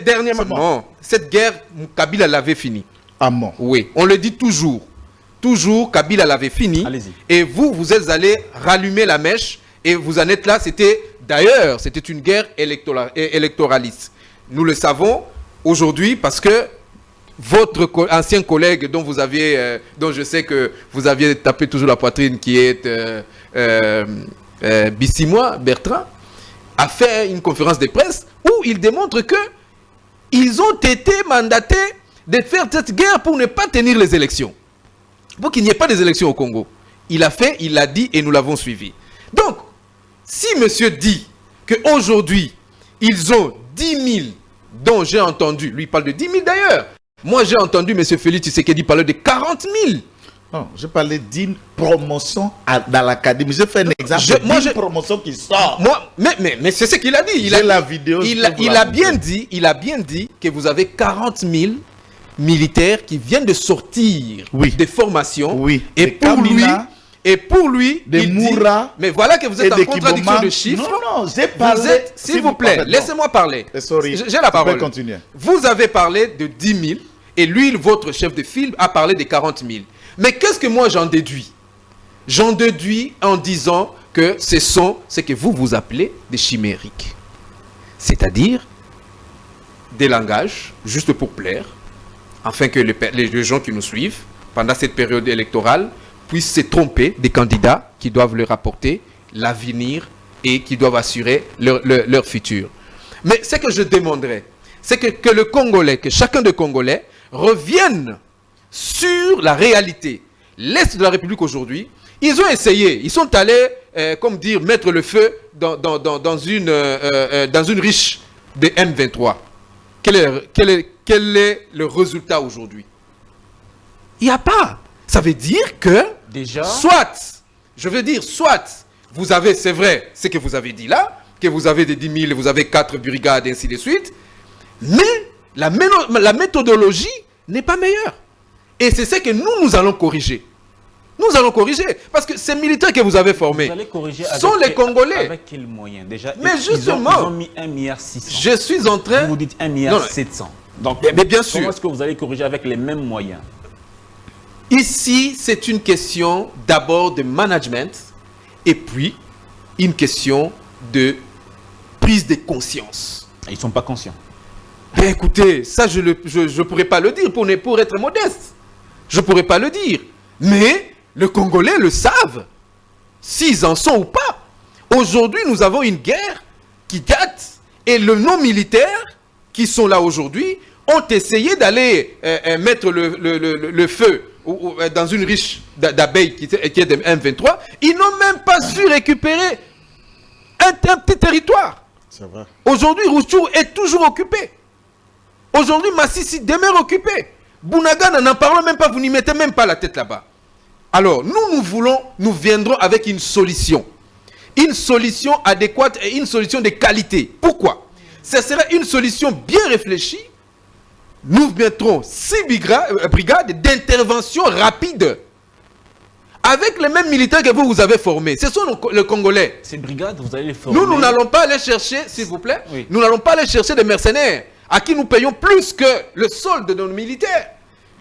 Dernièrement, non. Cette guerre, Kabila l'avait fini. Ah bon? Oui, on le dit toujours. Toujours, Kabila l'avait fini. Et vous êtes allés rallumer la mèche et vous en êtes là. D'ailleurs, c'était une guerre électoraliste. Nous le savons aujourd'hui parce que votre ancien collègue dont je sais que vous aviez tapé toujours la poitrine, qui est Bissimois, Bertrand, a fait une conférence de presse où il démontre que ils ont été mandatés de faire cette guerre pour ne pas tenir les élections. Pour qu'il n'y ait pas des élections au Congo. Il l'a dit et nous l'avons suivi. Donc, si monsieur dit qu'aujourd'hui, ils ont 10 000, dont j'ai entendu, lui il parle de 10 000 d'ailleurs. Moi j'ai entendu monsieur Félix Tshisekedi parler de 40 000. Non, je parlais d'une promotion dans l'académie. Je fais un exemple d'une promotion qui sort. Mais c'est ce qu'il a dit. Il a la vidéo. Il a bien dit que vous avez 40 000 militaires qui viennent de sortir des formations. Oui. Et pour lui, des Moura. Mais voilà que vous êtes en contradiction de chiffres. Non, j'ai parlé. S'il vous plaît, laissez-moi parler. Sorry. J'ai la parole. Continuer. Vous avez parlé de 10 000 et lui, votre chef de file, a parlé de 40 000. Mais qu'est-ce que moi j'en déduis? J'en déduis en disant que ce que vous appelez des chimériques. C'est-à-dire des langages juste pour plaire, afin que les gens qui nous suivent pendant cette période électorale puissent se tromper des candidats qui doivent leur apporter l'avenir et qui doivent assurer leur futur. Mais ce que je demanderais, c'est que le Congolais, que chacun des Congolais revienne sur la réalité. L'Est de la République aujourd'hui, ils ont essayé, ils sont allés, mettre le feu dans une riche de M23. Quel est le résultat aujourd'hui? Il n'y a pas. Ça veut dire que, soit vous avez, c'est vrai, ce que vous avez dit là, que vous avez des 10 000, vous avez 4 brigades, et ainsi de suite, mais la méthodologie n'est pas meilleure. Et c'est ce que nous allons corriger. Nous allons corriger. Parce que ces militaires que vous avez formés sont les Congolais. Avec quels moyens déjà? Mais justement, ils ont mis 1,6 milliard. Je suis en train... Vous dites 1,7 milliard. Donc, mais bien sûr. Comment est-ce que vous allez corriger avec les mêmes moyens? Ici, c'est une question d'abord de management et puis une question de prise de conscience. Ils ne sont pas conscients. Ben écoutez, ça je ne pourrais pas le dire pour être modeste. Je ne pourrais pas le dire. Mais les Congolais le savent, s'ils en sont ou pas. Aujourd'hui, nous avons une guerre qui date et nos militaires qui sont là aujourd'hui ont essayé d'aller mettre le feu dans une riche d'abeilles qui est de M23. Ils n'ont même pas su récupérer un petit territoire. Aujourd'hui, Rutshuru est toujours occupé. Aujourd'hui, Massissi demeure occupé. Bunagana, n'en parlons même pas, vous n'y mettez même pas la tête là-bas. Alors, nous viendrons avec une solution. Une solution adéquate et une solution de qualité. Pourquoi? Ce serait une solution bien réfléchie. Nous mettrons 6 brigades d'intervention rapide. Avec les mêmes militaires que vous avez formés. Ce sont les Congolais. Ces brigades, vous allez les former. Nous n'allons pas aller chercher, s'il vous plaît, oui. Nous n'allons pas aller chercher des mercenaires à qui nous payons plus que le solde de nos militaires.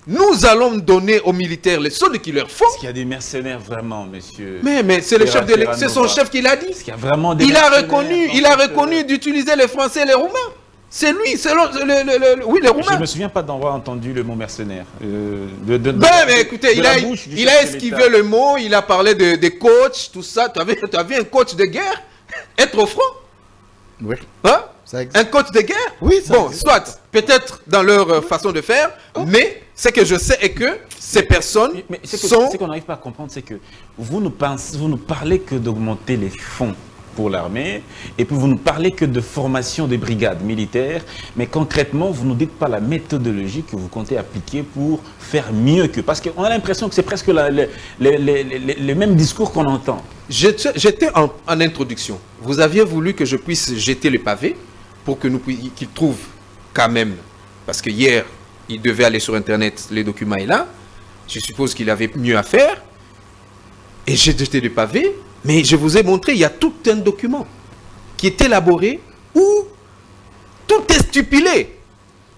Nous allons donner aux militaires le solde qu'il leur faut. Est-ce qu'il y a des mercenaires vraiment, monsieur? Mais c'est le chef c'est son chef qui l'a dit. Est-ce qu'il y a vraiment des il a reconnu d'utiliser les Français et les Roumains. C'est lui, c'est les Roumains. Je ne me souviens pas d'avoir entendu le mot mercenaire. Mais écoutez, il a esquivé le mot, il a parlé de coach, tout ça. Tu avais un coach de guerre être au front? Oui. Hein? Un coach de guerre? Oui, ça bon, soit, peut-être dans leur façon de faire, mais ce que je sais est que ces personnes sont... Ce qu'on n'arrive pas à comprendre, c'est que vous ne parlez que d'augmenter les fonds pour l'armée, et puis vous ne parlez que de formation des brigades militaires, mais concrètement, vous ne nous dites pas la méthodologie que vous comptez appliquer pour faire mieux que... Parce qu'on a l'impression que c'est presque les mêmes discours qu'on entend. J'étais en introduction. Vous aviez voulu que je puisse jeter le pavé pour que qu'il trouve quand même, parce que hier, il devait aller sur Internet, les documents est là, je suppose qu'il avait mieux à faire, et j'ai jeté le pavé, mais je vous ai montré, il y a tout un document qui est élaboré où tout est stipulé,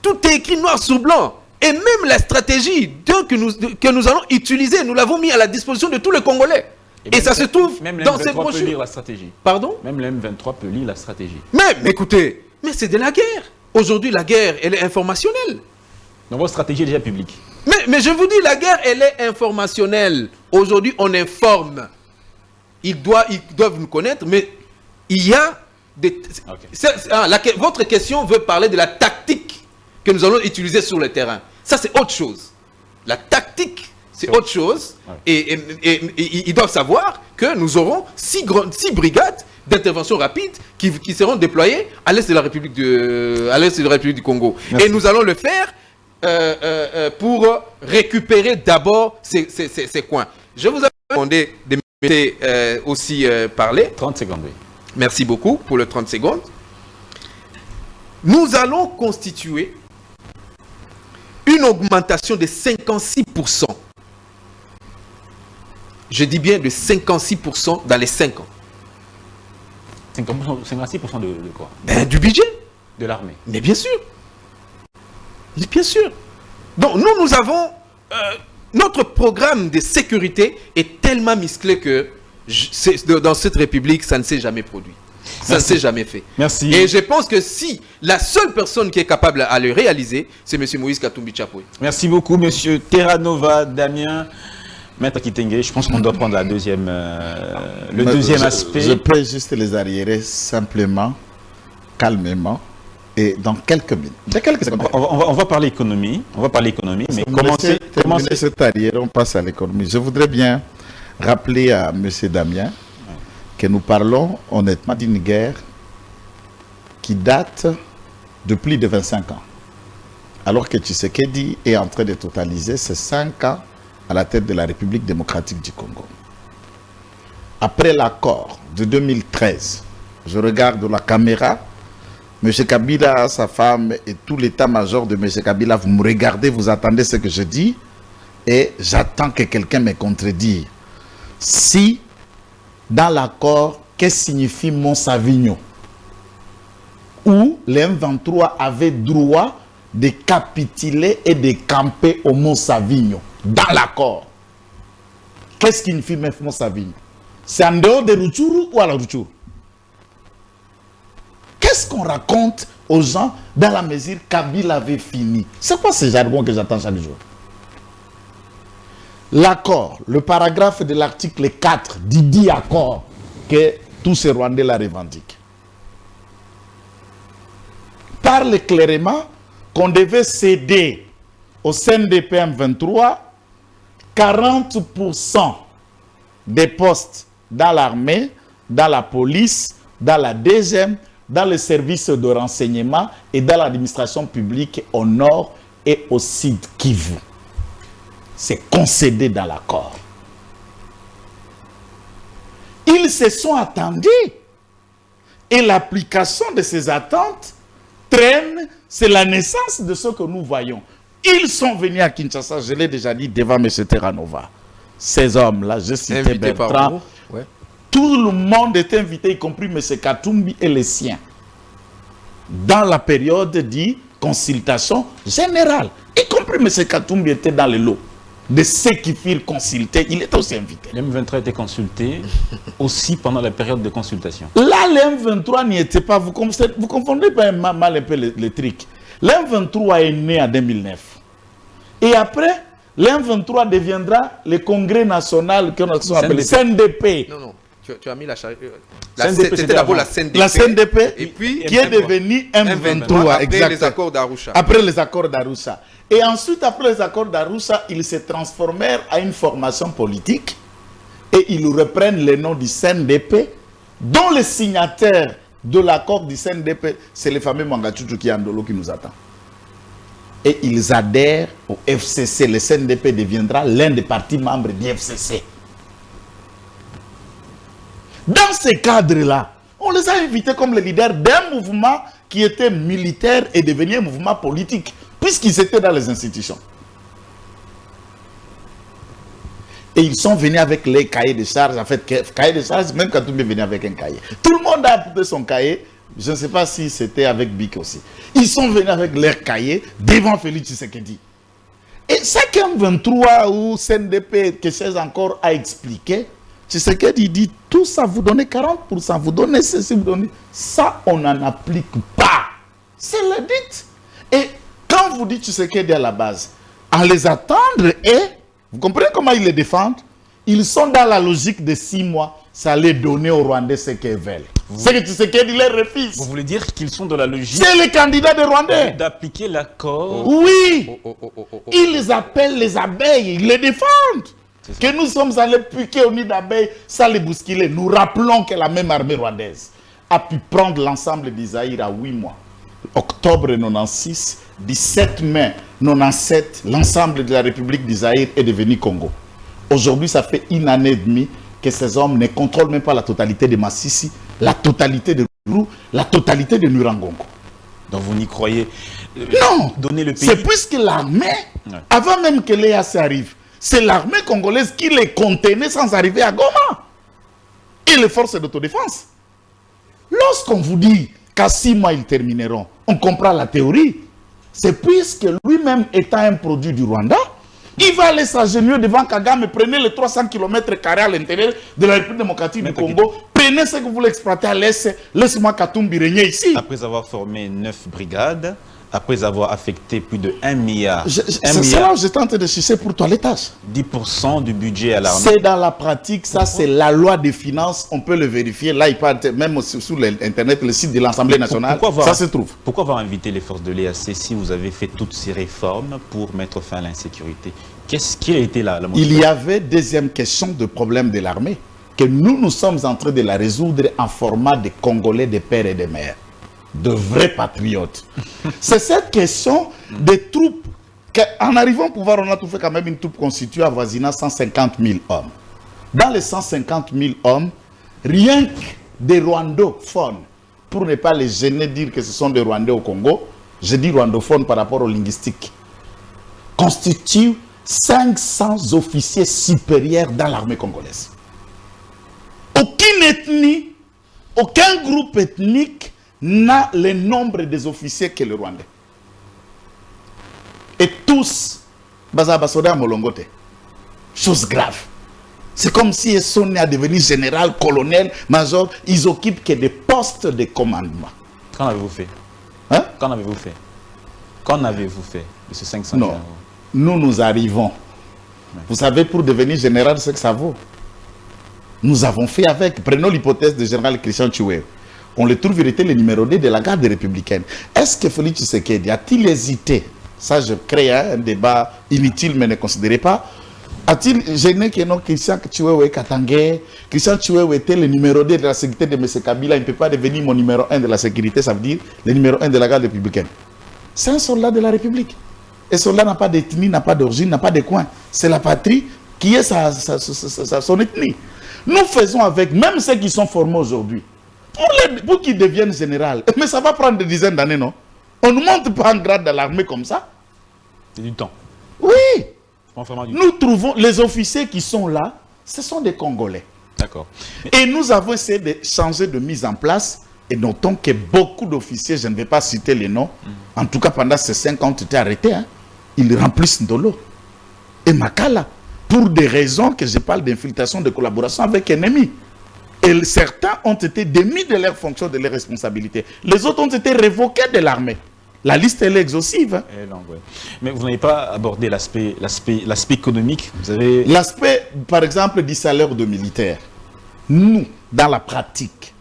tout est écrit noir sur blanc, et même la stratégie que nous allons utiliser, nous l'avons mis à la disposition de tous les Congolais. Et ça se trouve dans ces brochures. Peut lire la stratégie. Pardon? Même le M23 peut lire la stratégie. Mais écoutez, mais c'est de la guerre. Aujourd'hui, la guerre, elle est informationnelle. Donc votre stratégie est déjà publique. Mais je vous dis, la guerre, elle est informationnelle. Aujourd'hui, on informe. Ils doivent nous connaître, mais il y a des... Okay. Votre question veut parler de la tactique que nous allons utiliser sur le terrain. Ça, c'est autre chose. La tactique, c'est autre chose. Ouais. Et ils doivent savoir que nous aurons 6 brigades d'intervention rapide qui seront déployées à l'est de la République du Congo. Merci. Et nous allons le faire pour récupérer d'abord ces coins. Je vous ai demandé de me laisser aussi parler. 30 secondes, oui. Merci beaucoup pour le 30 secondes. Nous allons constituer une augmentation de 56%. Je dis bien de 56% dans les 5 ans. 56% de quoi? Du budget. De l'armée. Mais bien sûr. Bien sûr. Donc nous avons... notre programme de sécurité est tellement musclé que dans cette République, ça ne s'est jamais produit. Ça ne s'est jamais fait. Merci. Et je pense que si la seule personne qui est capable à le réaliser, c'est M. Moïse Katumbi Tchapoy. Merci beaucoup, M. Terranova, Damien. Maître Kitenge, je pense qu'on doit prendre le deuxième aspect. Je peux juste les arriérer simplement, calmement, et dans quelques minutes. On va parler économie. On va parler économie, mais commencer cette arrière, on passe à l'économie. Je voudrais bien rappeler à M. Damien que nous parlons honnêtement d'une guerre qui date de plus de 25 ans. Alors que Tshisekedi est en train de totaliser ses 5 ans à la tête de la République démocratique du Congo. Après l'accord de 2013, je regarde la caméra, M. Kabila, sa femme et tout l'état-major de M. Kabila, vous me regardez, vous attendez ce que je dis, et j'attends que quelqu'un me contredise. Si, dans l'accord, qu'est-ce que signifie Mont-Savignon, où les M23 avaient droit de capituler et de camper au Mont-Savignon, dans l'accord. Qu'est-ce qui signifie Mont-Savignon? C'est en dehors de Rutshuru ou à la Rutshuru? Qu'est-ce qu'on raconte aux gens dans la mesure Kabila avait fini? C'est quoi ce jargon que j'attends chaque jour? L'accord, le paragraphe de l'article 4 dit accord que tous ces Rwandais la revendiquent, parle clairement qu'on devait céder au CNDP M23 40% des postes dans l'armée, dans la police, dans la DGM, dans les services de renseignement et dans l'administration publique au nord et au sud Kivu. C'est concédé dans l'accord. Ils se sont attendus. Et l'application de ces attentes traîne, c'est la naissance de ce que nous voyons. Ils sont venus à Kinshasa, je l'ai déjà dit devant M. Terranova. Ces hommes-là, je citais Bertrand, tout le monde est invité, y compris M. Katumbi et les siens, dans la période de consultation générale. Y compris M. Katumbi était dans le lot de ceux qui furent consultés, il était aussi invité. L'M23 était consulté aussi pendant la période de consultation. Là, l'M23 n'y était pas. Vous confondez pas mal un peu les trucs. L'M23 est né en 2009. Et après, l'M23 deviendra le Congrès national qu'on appelle le CNDP. Non, non. Tu as mis la charge. C'était d'abord la CNDP. La CNDP, et puis, qui est devenue M23. Après les accords d'Arusha. Après les accords d'Arusha. Et ensuite, après les accords d'Arusha, ils se transformèrent à une formation politique et ils reprennent le nom du CNDP, dont le signataire de l'accord du CNDP, c'est le fameux Mangachuchu Kiandolo qui nous attend. Et ils adhèrent au FCC. Le CNDP deviendra l'un des partis membres du FCC. Dans ce cadre-là, on les a invités comme les leaders d'un mouvement qui était militaire et devenu un mouvement politique, puisqu'ils étaient dans les institutions. Et ils sont venus avec les cahiers de charges. En fait, cahier de charges, même quand tout le monde est venu avec un cahier. Tout le monde a apporté son cahier. Je ne sais pas si c'était avec Bic aussi. Ils sont venus avec leur cahier devant Félix Tshisekedi. Et chacun 23 ou CNDP, quelque chose encore à expliquer, Tshisekedi dit, tout ça, vous donnez 40%, vous donnez ceci, vous donnez... Ça, on n'en applique pas. C'est le dit. Et quand vous dites Tshisekedi à la base, à les attendre et... Vous comprenez comment ils les défendent? Ils sont dans la logique de 6 mois. Ça allait donner aux Rwandais ce qu'ils veulent. C'est que Tshisekedi les refuse. Vous voulez dire qu'ils sont dans la logique... C'est les candidats des Rwandais. D'appliquer l'accord. Oui. Ils appellent les abeilles. Ils les défendent. Que nous sommes allés piquer au nid d'abeilles, ça les bousculer. Nous rappelons que la même armée rwandaise a pu prendre l'ensemble d'Isaïr à 8 mois. octobre 96, 17 mai 97, l'ensemble de la République du Zaïre est devenu Congo. Aujourd'hui, ça fait une année et demie que ces hommes ne contrôlent même pas la totalité de Massissi, la totalité de Rou, la totalité de Nurangongo. Donc vous n'y croyez Non, donner le pays. c'est puisque l'armée, avant même que l'EAC arrive, c'est l'armée congolaise qui les contenait sans arriver à Goma. Et les forces d'autodéfense. Lorsqu'on vous dit qu'à 6 mois ils termineront, on comprend la théorie. C'est puisque lui-même étant un produit du Rwanda, il va aller s'agenouiller devant Kagame, prenez les 300 km² à l'intérieur de la République démocratique du Congo, prenez ce que vous voulez exploiter à l'Est, laissez-moi Katumbi régner ici. Après avoir formé 9 brigades, après avoir affecté plus de 1 milliard. C'est ça que j'étais en train de chercher pour toi les tâches. 10% du budget à l'armée. C'est dans la pratique, ça c'est la loi des finances, on peut le vérifier. Là, il parle même sur l'internet, le site de l'Assemblée nationale, ça se trouve. Pourquoi avoir invité les forces de l'EAC si vous avez fait toutes ces réformes pour mettre fin à l'insécurité? Quelle a été la motivation? Il y avait deuxième question de problème de l'armée, que nous sommes en train de la résoudre en format de Congolais, de pères et de mères, de vrais patriotes. C'est cette question des troupes, qu'en arrivant au pouvoir, on a tout fait quand même une troupe constituée avoisinant 150 000 hommes. Dans les 150 000 hommes, rien que des rwandophones, pour ne pas les gêner dire que ce sont des Rwandais au Congo, je dis rwandophones par rapport aux linguistiques, constituent 500 officiers supérieurs dans l'armée congolaise. Aucune ethnie, aucun groupe ethnique n'a le nombre des officiers que le Rwandais. Et tous, Bazabasoda Molongote. Chose grave. C'est comme si ils sont nés à devenir général, colonel, major. Ils occupent que des postes de commandement. Qu'en avez-vous fait? Hein? Qu'en avez-vous fait? Qu'en avez-vous fait de ces 500 Non. généraux? Nous arrivons. Vous savez, pour devenir général, ce que ça vaut. Nous avons fait avec. Prenons l'hypothèse du général Christian Chiwewe. On le trouve, il était le numéro 2 de la garde républicaine. Est-ce que Félix Tshisekedi a-t-il hésité? Ça, je crée un débat inutile, mais ne considérez pas. A-t-il gêné que non, Christian Chiwewe Katangé, Christian Chiwewe était le numéro 2 de la sécurité de M. Kabila, il ne peut pas devenir mon numéro 1 de la sécurité, ça veut dire le numéro 1 de la garde républicaine. C'est un soldat de la République. Et soldat n'a pas d'ethnie, n'a pas d'origine, n'a pas de coin. C'est la patrie qui est son ethnie. Nous faisons avec, même ceux qui sont formés aujourd'hui, pour qu'ils deviennent général. Mais ça va prendre des dizaines d'années, non? On ne monte pas en grade dans l'armée comme ça. C'est du temps. Oui. Nous trouvons les officiers qui sont là, ce sont des Congolais. D'accord. Et nous avons essayé de changer de mise en place. Et notons que beaucoup d'officiers, je ne vais pas citer les noms, en tout cas pendant ces 5 ans, ont été arrêtés. Hein. Ils remplissent Ndolo et Makala pour des raisons que je parle d'infiltration, de collaboration avec ennemis. Et certains ont été démis de leurs fonctions, de leurs responsabilités. Les autres ont été révoqués de l'armée. La liste, elle est exhaustive. Hein. Mais vous n'avez pas abordé l'aspect économique. L'aspect, par exemple, du salaire de militaires. Nous, dans la pratique,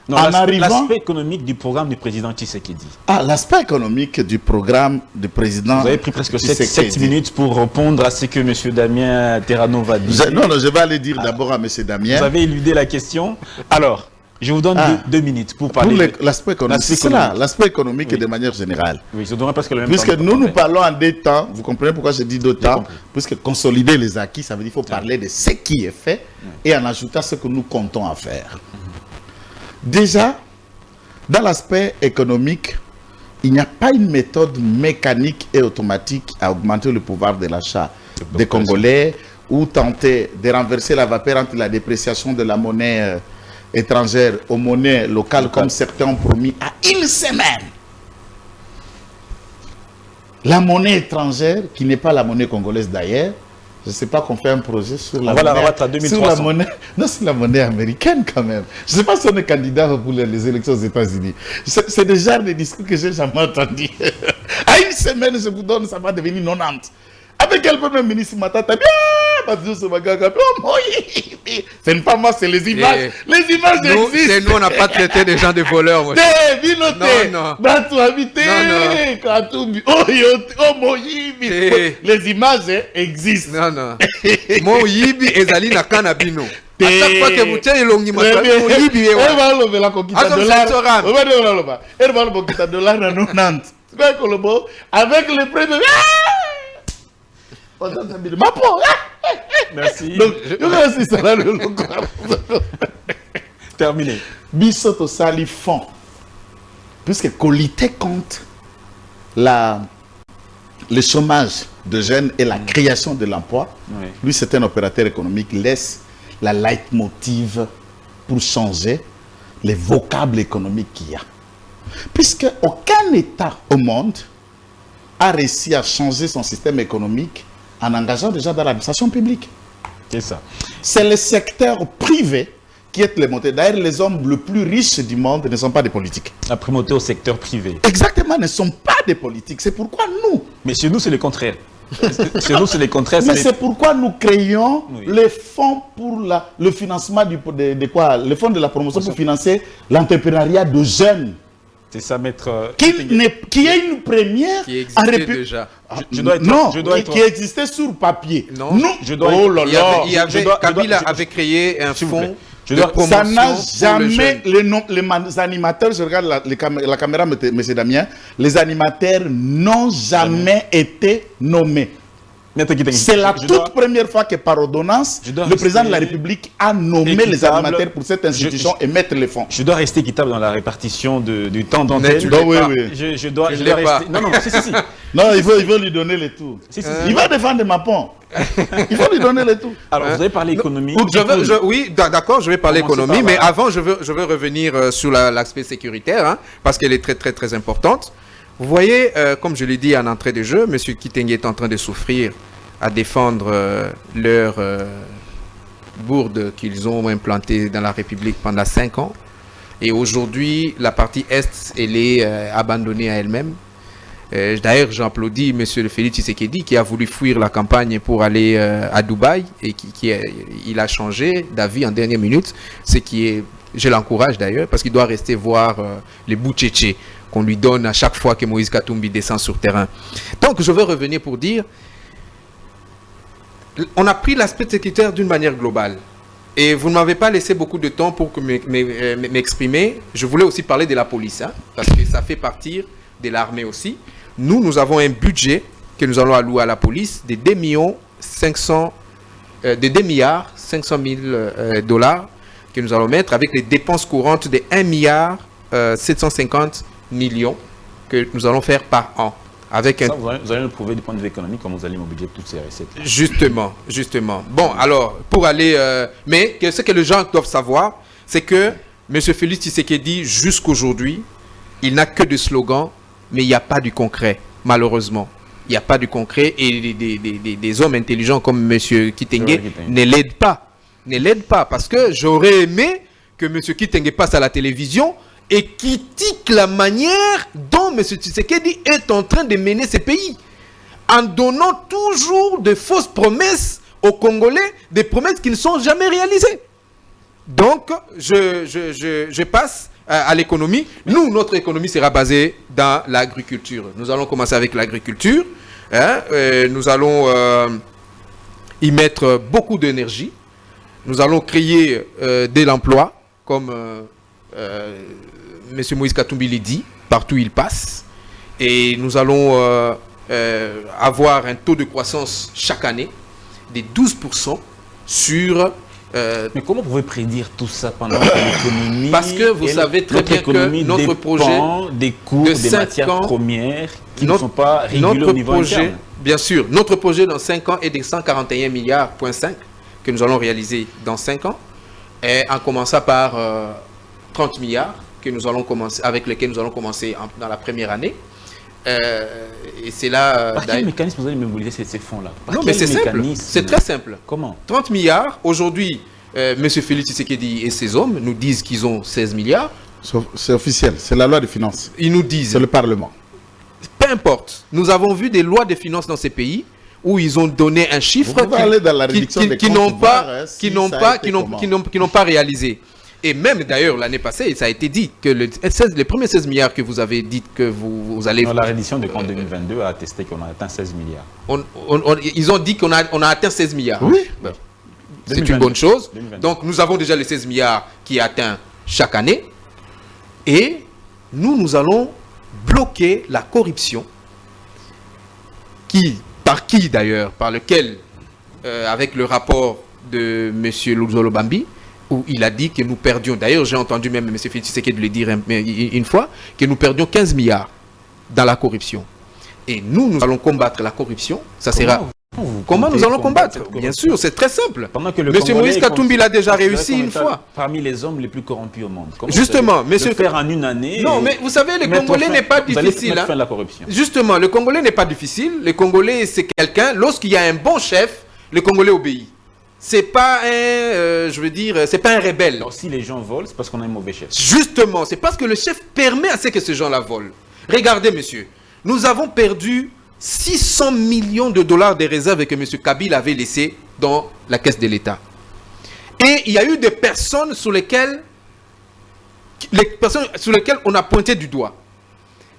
l'aspect économique du programme du président Tshisekedi. Ah, l'aspect économique du programme du président. Vous avez pris presque 7 minutes pour répondre à ce que M. Damien Terrano va dire. Non, je vais aller dire d'abord à M. Damien. Vous avez éludé la question. Alors, je vous donne 2 minutes pour parler. Pour l'aspect économique, c'est là, l'aspect économique de manière générale. Oui, je donnerai presque le même puisque nous parlons en 2 temps, vous comprenez pourquoi je dis 2 temps, puisque consolider les acquis, ça veut dire qu'il faut parler de ce qui est fait et en ajoutant ce que nous comptons à faire. Déjà, dans l'aspect économique, il n'y a pas une méthode mécanique et automatique à augmenter le pouvoir de l'achat des Congolais ou tenter de renverser la vapeur entre la dépréciation de la monnaie étrangère aux monnaies locales comme certains ont promis à 1 semaine. La monnaie étrangère, qui n'est pas la monnaie congolaise d'ailleurs, je ne sais pas qu'on fait un projet sur la monnaie. Non, c'est la monnaie américaine quand même. Je ne sais pas si on est candidat pour les élections aux États-Unis. C'est le genre de discours que j'ai jamais entendu. À 1 semaine, je vous donne, ça va devenir 90. Avec quel premier ministre Matata, c'est pas moi, c'est les images. Les images existent. Nous, on n'a pas traité des gens de voleurs. Non, les images existent. Non. Moyibi ezali na kanabino. chaque fois que vous tenez l'ongli, moi, avec le prix de... Merci. Donc, terminé. Bissoto Sali fond. Puisque qualité compte le chômage de jeunes et la création de l'emploi. Oui. Lui, c'est un opérateur économique, laisse la leitmotiv pour changer les vocables économiques qu'il y a. Puisque aucun État au monde a réussi à changer son système économique en engageant déjà dans l'administration publique. C'est ça. C'est le secteur privé qui est le moteur. D'ailleurs, les hommes les plus riches du monde ne sont pas des politiques. La primauté au secteur privé. Exactement, ne sont pas des politiques. C'est pourquoi nous... Mais chez nous, c'est le contraire. Chez nous, c'est le contraire. Mais c'est pourquoi nous créons Oui. les fonds pour le financement le fonds de la promotion pour financer l'entrepreneuriat de jeunes. C'est ça, maître. Qui est une première Qui en existait République. déjà. Qui existait sur papier. Non. Nous, Je dois oh là là. Kabila avait créé un S'il vous plaît. fonds Je de dois- promotion Ça n'a pour le jamais, jeune. les animateurs, je regarde la caméra, monsieur Damien, les animateurs n'ont jamais été nommés. Maître Kitenge, C'est la je toute dois- première fois que par ordonnance, Je dois le président de la rester République a nommé les équitable. animateurs pour cette institution et mettre les fonds. Je dois rester équitable dans la répartition du temps Mais d'antenne. tu l'es oui, pas. oui. Je dois Tu l'es pas. rester. Non, non, si. Non, il veut lui donner les tours. Si. Il va défendre Mapon. Il faut lui donner les tours. Alors, vous avez parlé économie. Oui, d'accord, je vais parler Commencez économie, par là. mais avant, je veux revenir sur l'aspect sécuritaire, hein, parce qu'elle est très, très, très importante. Vous voyez, comme je l'ai dit en entrée de jeu, M. Kitenge est en train de souffrir à défendre leur bourde qu'ils ont implantée dans la République pendant 5 ans. Et aujourd'hui, la partie Est, elle est abandonnée à elle-même. D'ailleurs, j'applaudis M. Félix Tshisekedi qui a voulu fuir la campagne pour aller à Dubaï et il a changé d'avis en dernière minute, ce qui est, je l'encourage d'ailleurs, parce qu'il doit rester voir les boutchéchés qu'on lui donne à chaque fois que Moïse Katumbi descend sur terrain. Donc, je veux revenir pour dire, on a pris l'aspect sécuritaire d'une manière globale. Et vous ne m'avez pas laissé beaucoup de temps pour m'exprimer. Je voulais aussi parler de la police, hein, parce que ça fait partie de l'armée aussi. Nous avons un budget que nous allons allouer à la police de 2 milliards 500 000 dollars que nous allons mettre avec les dépenses courantes de 1 milliard 750 millions que nous allons faire par an. Avec Ça, vous allez le prouver du point de vue économique, comme vous allez mobiliser toutes ces recettes. Justement. Bon, alors, pour aller... mais ce que les gens doivent savoir, c'est que M. Félix Tshisekedi, jusqu'aujourd'hui, il n'a que des slogans, mais il n'y a pas du concret, malheureusement. Il n'y a pas du concret et des hommes intelligents comme M. Kitenge ne l'aident pas. Ne l'aident pas, parce que j'aurais aimé que M. Kitenge passe à la télévision et critique la manière dont M. Tshisekedi est en train de mener ce pays, en donnant toujours de fausses promesses aux Congolais, des promesses qui ne sont jamais réalisées. Donc, je passe à l'économie. Nous, notre économie sera basée dans l'agriculture. Nous allons commencer avec l'agriculture. Hein, nous allons y mettre beaucoup d'énergie. Nous allons créer de l'emploi, comme M. Moïse Katumbi l'a dit, partout où il passe. Et nous allons avoir un taux de croissance chaque année de 12% sur... Mais comment vous pouvez prédire tout ça pendant que l'économie... Parce que vous savez très bien que notre projet des cours, de des 5 matières ans, premières qui ne sont pas régulées au niveau interne. Bien sûr, notre projet dans 5 ans est de 141 milliards, que nous allons réaliser dans 5 ans, et en commençant par 30 milliards que nous allons commencer, avec lesquels nous allons commencer dans la première année. Et c'est là... Par quel mécanisme vous allez mobiliser ces fonds-là? Non, mais c'est simple. C'est très simple. Comment? 30 milliards. Aujourd'hui, M. Félix Tshisekedi et ses hommes nous disent qu'ils ont 16 milliards. C'est officiel, c'est la loi des finances. Ils nous disent... C'est le Parlement. Peu importe. Nous avons vu des lois de finances dans ces pays où ils ont donné un chiffre qui n'ont pas réalisé. Et même d'ailleurs l'année passée, ça a été dit que les premiers 16 milliards que vous avez dit que vous allez... Non, la reddition de compte 2022 a attesté qu'on a atteint 16 milliards. Ils ont dit qu'on a atteint 16 milliards. Oui. C'est une bonne chose. 2022. Donc, nous avons déjà les 16 milliards qui est atteint chaque année. Et nous allons bloquer la corruption. Par qui d'ailleurs? Par lequel, avec le rapport de M. Luzolo Bambi, où il a dit que nous perdions, d'ailleurs j'ai entendu même M. Félix Tshisekedi le dire une fois, que nous perdions 15 milliards dans la corruption. Et nous allons combattre la corruption. Ça sera... Comment nous allons combattre? Bien sûr, c'est très simple. M. Moïse Katumbi l'a déjà réussi une fois. Parmi les hommes les plus corrompus au monde. Comment justement, le faire en une année. Non, mais vous savez, le Congolais n'est pas difficile. Fin de la corruption. Justement, le Congolais n'est pas difficile. Le Congolais, c'est quelqu'un, lorsqu'il y a un bon chef, le Congolais obéit. C'est pas c'est pas un rebelle. Alors, si les gens volent, c'est parce qu'on a un mauvais chef. Justement, c'est parce que le chef permet à ce que ces gens-là volent. Regardez, monsieur, nous avons perdu 600 millions de dollars des réserves que M. Kabila avait laissées dans la caisse de l'État. Et il y a eu des personnes sur lesquelles on a pointé du doigt.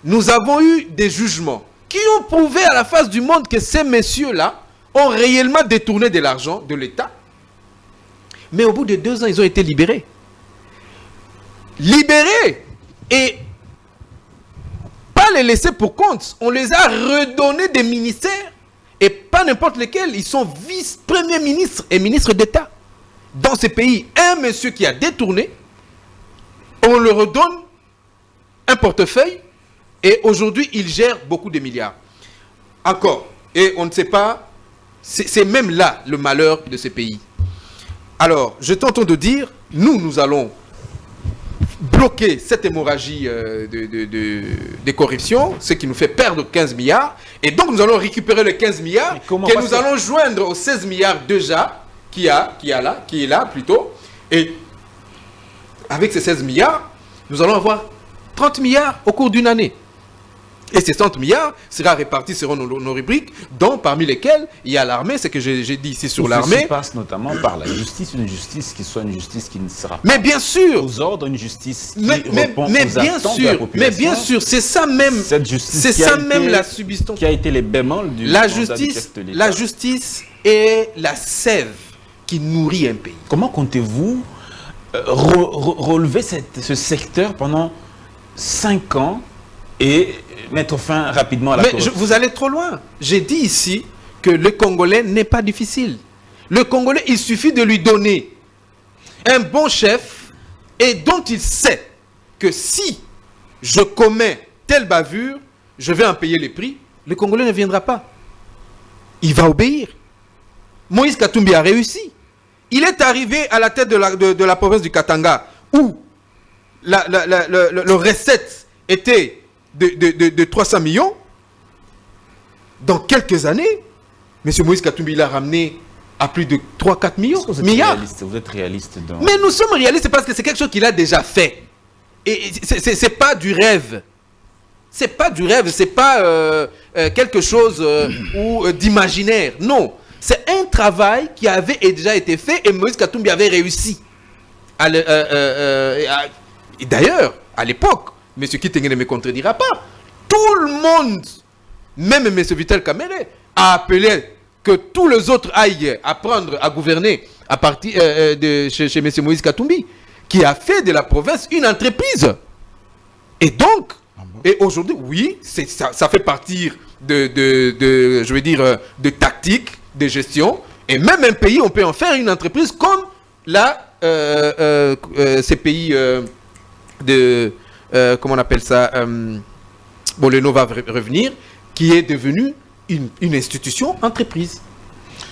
Nous avons eu des jugements qui ont prouvé à la face du monde que ces messieurs-là ont réellement détourné de l'argent de l'État. Mais au bout de 2 ans, ils ont été libérés. Libérés. Et pas les laisser pour compte. On les a redonnés des ministères. Et pas n'importe lesquels. Ils sont vice-premiers ministres et ministres d'État. Dans ces pays, un monsieur qui a détourné, on le redonne un portefeuille. Et aujourd'hui, il gère beaucoup de milliards. Encore. Et on ne sait pas... C'est même là le malheur de ces pays. Alors, je t'entends de dire, nous allons bloquer cette hémorragie de corruption, ce qui nous fait perdre 15 milliards. Et donc, nous allons récupérer les 15 milliards que nous allons joindre aux 16 milliards déjà qui est là plutôt. Et avec ces 16 milliards, nous allons avoir 30 milliards au cours d'une année. Et ces 30 milliards sera répartis selon nos rubriques, dont parmi lesquelles il y a l'armée, ce que j'ai dit ici sur l'armée. Ça passe notamment par la justice, une justice qui soit une justice qui ne sera pas mais bien sûr, aux ordres, une justice qui répond aux attentes de la population. Mais bien sûr, c'est ça même, cette justice c'est ça même la substance. Qui a été les bémols du la justice est la sève qui nourrit un pays. Comment comptez-vous relever ce secteur pendant 5 ans et mettre fin rapidement à la corruption? Vous allez trop loin. J'ai dit ici que le Congolais n'est pas difficile. Le Congolais, il suffit de lui donner un bon chef et dont il sait que si je commets telle bavure, je vais en payer les prix. Le Congolais ne viendra pas. Il va obéir. Moïse Katumbi a réussi. Il est arrivé à la tête de la province du Katanga où le recette était de 300 millions. Dans quelques années, M. Moïse Katumbi l'a ramené à plus de 3-4 millions. Milliards. Vous êtes réaliste dans... Mais nous sommes réalistes parce que c'est quelque chose qu'il a déjà fait. Et c'est pas du rêve. C'est pas du rêve, c'est pas quelque chose d'imaginaire. Non. C'est un travail qui avait déjà été fait et Moïse Katumbi avait réussi. Et d'ailleurs, à l'époque, M. Kitenge ne me contredira pas. Tout le monde, même M. Vital Kamerhe, a appelé que tous les autres aillent apprendre à gouverner à partir chez M. Moïse Katumbi, qui a fait de la province une entreprise. Et donc, et aujourd'hui, oui, ça fait partie je veux dire, de tactique, de gestion. Et même un pays, on peut en faire une entreprise comme ces pays comment on appelle ça, bon, le nom va revenir, qui est devenu une institution entreprise.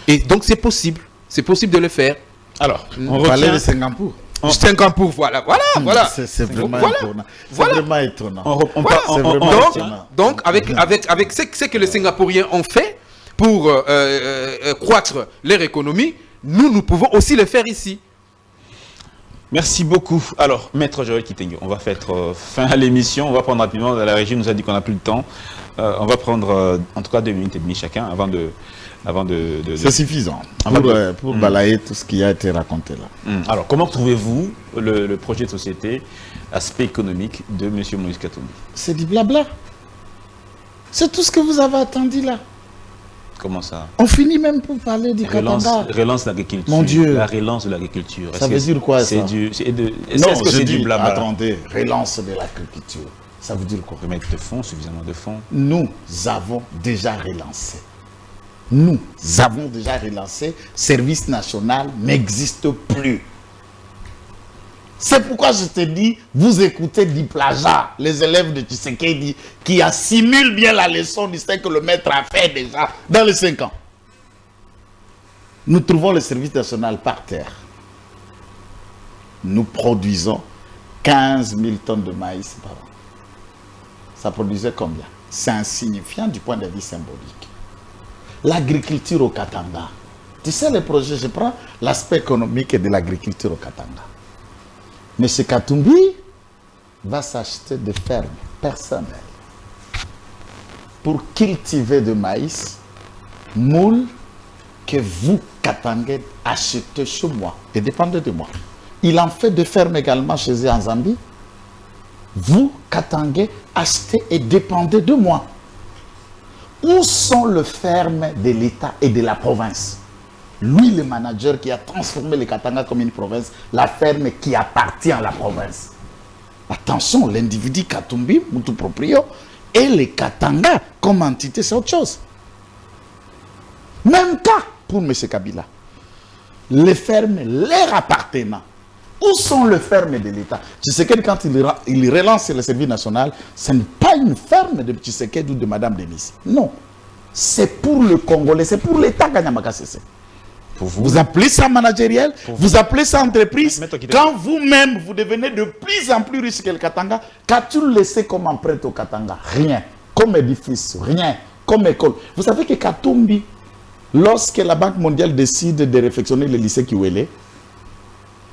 Et donc c'est possible de le faire. Alors, on parlait de Singapour. Singapour, voilà. C'est vraiment étonnant. C'est vraiment étonnant. Donc, avec ce que les Singapouriens ont fait pour croître leur économie, nous pouvons aussi le faire ici. Merci beaucoup. Alors, Maître Joël Kitenge, on va faire fin à l'émission. On va prendre rapidement, la régie nous a dit qu'on n'a plus le temps. On va prendre en tout cas 2 minutes et demie chacun avant de C'est suffisant pour balayer tout ce qui a été raconté là. Alors, comment trouvez-vous le projet de société, aspect économique de M. Moïse Katumbi? C'est du blabla. C'est tout ce que vous avez attendu là. Comment ça? On finit même pour parler du Katanga. Relance l'agriculture. Mon Dieu. La relance de l'agriculture. Ça veut dire quoi, ça? Non, est-ce que c'est du blabla? Attendez, relance de l'agriculture. Ça veut dire quoi? Remettre de fonds, suffisamment de fonds. Nous avons déjà relancé. Nous avons déjà relancé. Service national n'existe plus. C'est pourquoi je te dis, vous écoutez Diplaja, les élèves de Tshisekedi, qui assimilent bien la leçon du ce que le maître a fait déjà dans les 5 ans. Nous trouvons le service national par terre. Nous produisons 15 000 tonnes de maïs par an. Ça produisait combien? C'est insignifiant du point de vue symbolique. L'agriculture au Katanga. Tu sais les projets, je prends l'aspect économique de l'agriculture au Katanga. M. Katumbi va s'acheter des fermes personnelles pour cultiver de maïs, moules que vous, Katangais, achetez chez moi et dépendez de moi. Il en fait des fermes également chez eux en Zambie. Vous, Katangais, achetez et dépendez de moi. Où sont les fermes de l'État et de la province? Lui, le manager qui a transformé le Katanga comme une province, la ferme qui appartient à la province. Attention, l'individu Katumbi, Moutou Proprio, et le Katanga comme entité, c'est autre chose. Même cas pour M. Kabila. Les fermes leur appartenant. Où sont les fermes de l'État? Tshisekedi, quand il relance le service national, ce n'est pas une ferme de Tshisekedi ou de Mme Denis. Non. C'est pour le Congolais, c'est pour l'État Kanyamaka Sese. Vous appelez ça managériel, vous appelez ça entreprise. Quand vous-même, vous devenez de plus en plus riche que le Katanga, qu'as-tu laissé comme empreinte au Katanga? Rien. Comme édifice, rien. Comme école. Vous savez que Katumbi, lorsque la Banque mondiale décide de réfectionner le lycée Kiwele,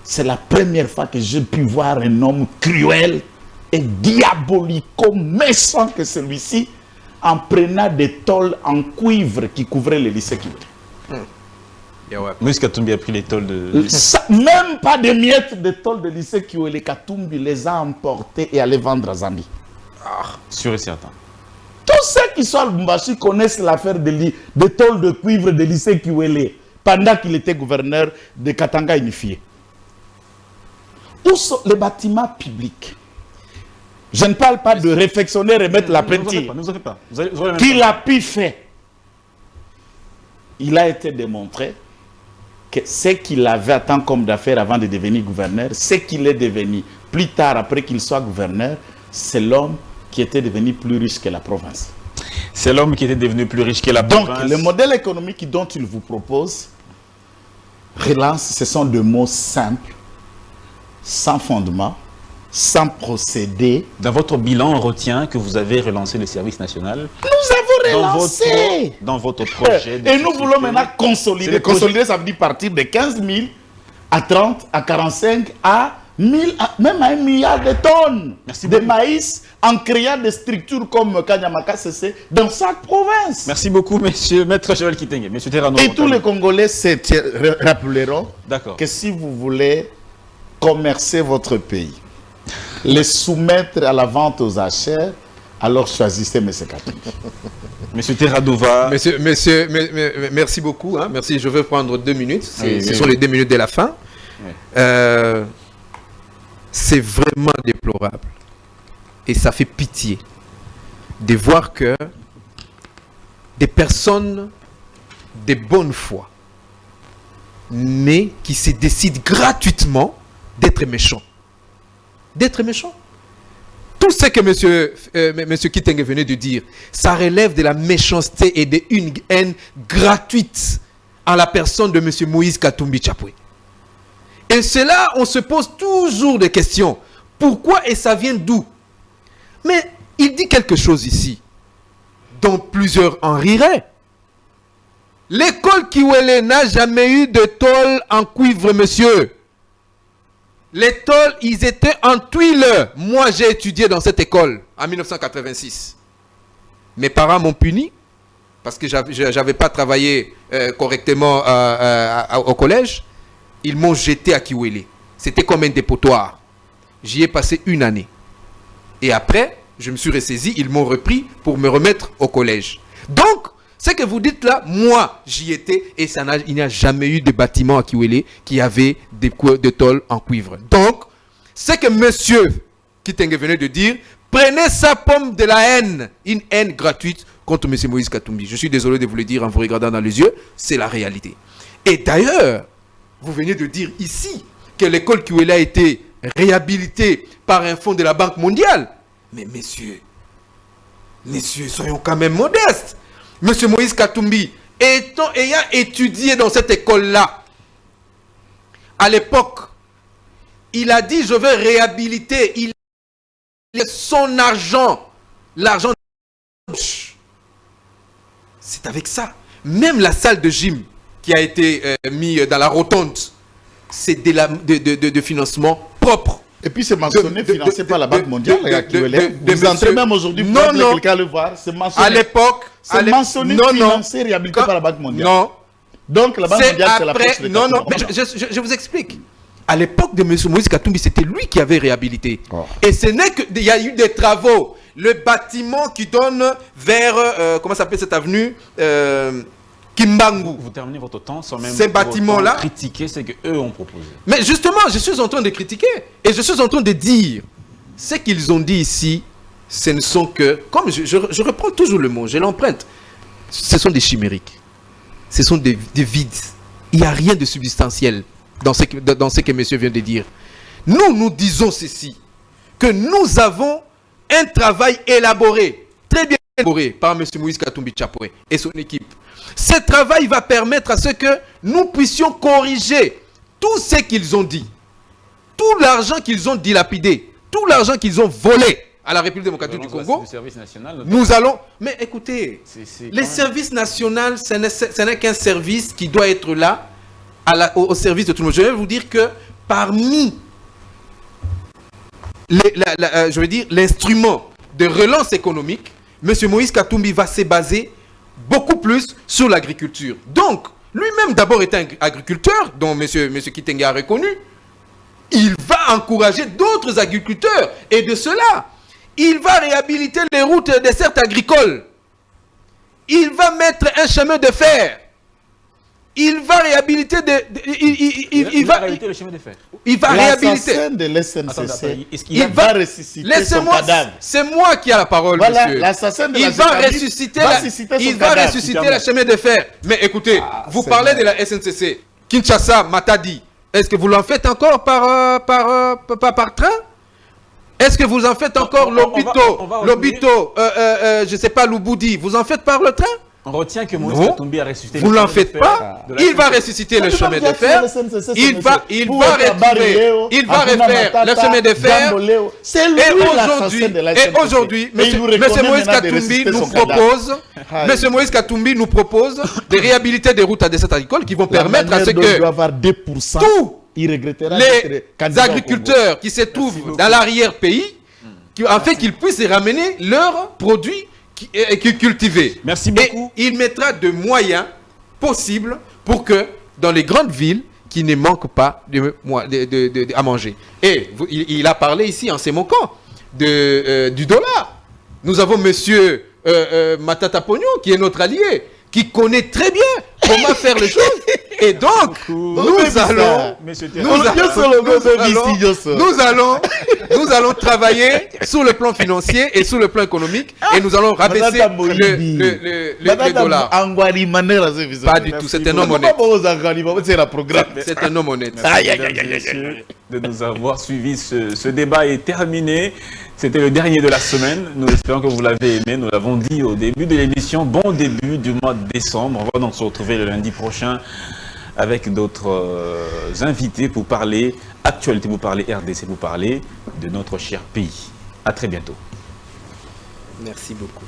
c'est la première fois que j'ai pu voir un homme cruel et diabolico méchant que celui-ci en prenant des tôles en cuivre qui couvraient le lycée Kiwele. Moïse Katumbi a pris les tôles de... Même pas des miettes de tôles de lycée Kiwele, Katumbi les a emportés et allait vendre à Zambie. Sûr et certain. Tous ceux qui sont à Lubumbashi connaissent l'affaire de tôles de cuivre de lycée Kiwele pendant qu'il était gouverneur de Katanga unifié. Où sont les bâtiments publics? Je ne parle pas de réfectionner et mettre la peinture. Qu'il a pu faire. Il a été démontré que ce qu'il avait à tant comme d'affaires avant de devenir gouverneur, ce qu'il est devenu plus tard après qu'il soit gouverneur, c'est l'homme qui était devenu plus riche que la province. C'est l'homme qui était devenu plus riche que la province. Donc, le modèle économique dont il vous propose, relance, ce sont des mots simples, sans fondement, sans procédé. Dans votre bilan, on retient que vous avez relancé le service national. Nous avons relancé. Dans votre projet. Et nous voulons maintenant consolider. Consolider, ça veut dire partir de 15 000 à 30, à 45, à 1000, même à 1 milliard de tonnes de maïs en créant des structures comme Kanyamaka CC dans chaque province. Merci beaucoup, monsieur Maître Joël Kitenge. Monsieur Terrano. Et tous les Congolais se rappelleront que si vous voulez commercer votre pays, les soumettre à la vente aux achats, alors choisissez M. Katumbi. Monsieur Terradova. Merci beaucoup. Hein. Merci, je vais prendre 2 minutes. Ce sont les 2 minutes de la fin. Oui. C'est vraiment déplorable. Et ça fait pitié de voir que des personnes de bonne foi, mais qui se décident gratuitement d'être méchants. D'être méchants. Tout ce que monsieur Kitenge venait de dire, ça relève de la méchanceté et d'une haine gratuite en la personne de monsieur Moïse Katumbi Tchapwe. Et cela, on se pose toujours des questions. Pourquoi et ça vient d'où? Mais il dit quelque chose ici, dont plusieurs en riraient. L'école Kiwele n'a jamais eu de tôle en cuivre, monsieur. Les tôles, ils étaient en tuiles. Moi, j'ai étudié dans cette école en 1986. Mes parents m'ont puni parce que je n'avais pas travaillé correctement au collège. Ils m'ont jeté à Kiwele. C'était comme un dépotoir. J'y ai passé 1 année. Et après, je me suis ressaisi. Ils m'ont repris pour me remettre au collège. Donc, Ce que vous dites là, moi, j'y étais et il n'y a jamais eu de bâtiment à Kiwele qui avait des tôles en cuivre. Donc, ce que monsieur Kitenge venait de dire, prenez sa pomme de la haine, une haine gratuite contre monsieur Moïse Katumbi. Je suis désolé de vous le dire en vous regardant dans les yeux, c'est la réalité. Et d'ailleurs, vous venez de dire ici que l'école Kiwele a été réhabilitée par un fonds de la Banque mondiale. Mais messieurs, soyons quand même modestes. Monsieur Moïse Katumbi, ayant étudié dans cette école-là, à l'époque, il a dit, je veux réhabiliter. Il a son argent, l'argent de gauche. C'est avec ça. Même la salle de gym qui a été mise dans la rotonde, c'est de financement propre. Et puis c'est mentionné, financé par la Banque mondiale. Vous entrez même aujourd'hui, vous pouvez quelqu'un le voir. C'est mentionné. À l'époque, c'est mentionné, financé, réhabilité par la Banque mondiale. Non. Donc la Banque mondiale, c'est la poste de non, mais je vous explique. À l'époque de M. Moïse Katumbi, c'était lui qui avait réhabilité. Oh. Et ce n'est qu'il y a eu des travaux. Le bâtiment qui donne vers, comment s'appelle cette avenue Kimbangu. Vous terminez votre temps sans même ces bâtiments-là critiquer ce qu'eux ont proposé. Mais justement, je suis en train de critiquer. Et je suis en train de dire, ce qu'ils ont dit ici, ce ne sont que, comme je reprends toujours le mot, je l'emprunte, ce sont des chimériques. Ce sont des vides. Il n'y a rien de substantiel dans ce que monsieur vient de dire. Nous disons ceci, que nous avons un travail élaboré, très bien élaboré par M. Moïse Katumbi Tchapoué et son équipe. Ce travail va permettre à ce que nous puissions corriger tout ce qu'ils ont dit, tout l'argent qu'ils ont dilapidé, tout l'argent qu'ils ont volé à la République démocratique du Congo. Nous allons... Mais écoutez, les services nationaux, ce n'est qu'un service qui doit être là au service de tout le monde. Je vais vous dire que parmi l'instrument de relance économique, M. Moïse Katumbi va se baser beaucoup plus sur l'agriculture. Donc, lui-même d'abord est un agriculteur, dont M. Kitenge a reconnu. Il va encourager d'autres agriculteurs. Et de cela, il va réhabiliter les routes des dessertes agricoles. Il va mettre un chemin de fer. Il va réhabiliter il va réhabiliter le chemin de fer. Il va réhabiliter. De l'SNCC, il va ressusciter son cadavre. C'est moi qui ai la parole, voilà, monsieur. L'assassin de il va ressusciter le chemin de fer. Mais écoutez, vous parlez de la SNCC. Kinshasa, Matadi. Est-ce que vous l'en faites encore par train? Est-ce que vous en faites encore Lobito, je ne sais pas, Louboudi, vous en faites par le train? On retient que Moïse Katumbi a ressuscité. Vous ne l'en faites pas. Il va ressusciter le chemin de fer. Il va refaire le chemin de fer. Et aujourd'hui, M. Moïse Katumbi nous propose de réhabiliter des routes à dessertes agricoles qui vont permettre à ce que tous les agriculteurs qui se trouvent dans l'arrière-pays, afin qu'ils puissent ramener leurs produits cultivé. Merci beaucoup. Et il mettra de moyens possibles pour que dans les grandes villes, qui ne manquent pas à manger. Et il a parlé ici en s'émoquant du dollar. Nous avons monsieur Matata Pognon qui est notre allié, qui connaît très bien comment faire les choses. Et donc, nous allons travailler sur le plan financier et sur le plan économique et nous allons rabaisser le dollar. Pas du tout, c'est un homme honnête. C'est un homme honnête. De nous avoir suivi, ce débat est terminé. C'était le dernier de la semaine. Nous espérons que vous l'avez aimé. Nous l'avons dit au début de l'émission. Bon début du mois de décembre. On va donc se retrouver le lundi prochain avec d'autres invités pour parler actualité, pour parler RDC, pour parler de notre cher pays. À très bientôt. Merci beaucoup.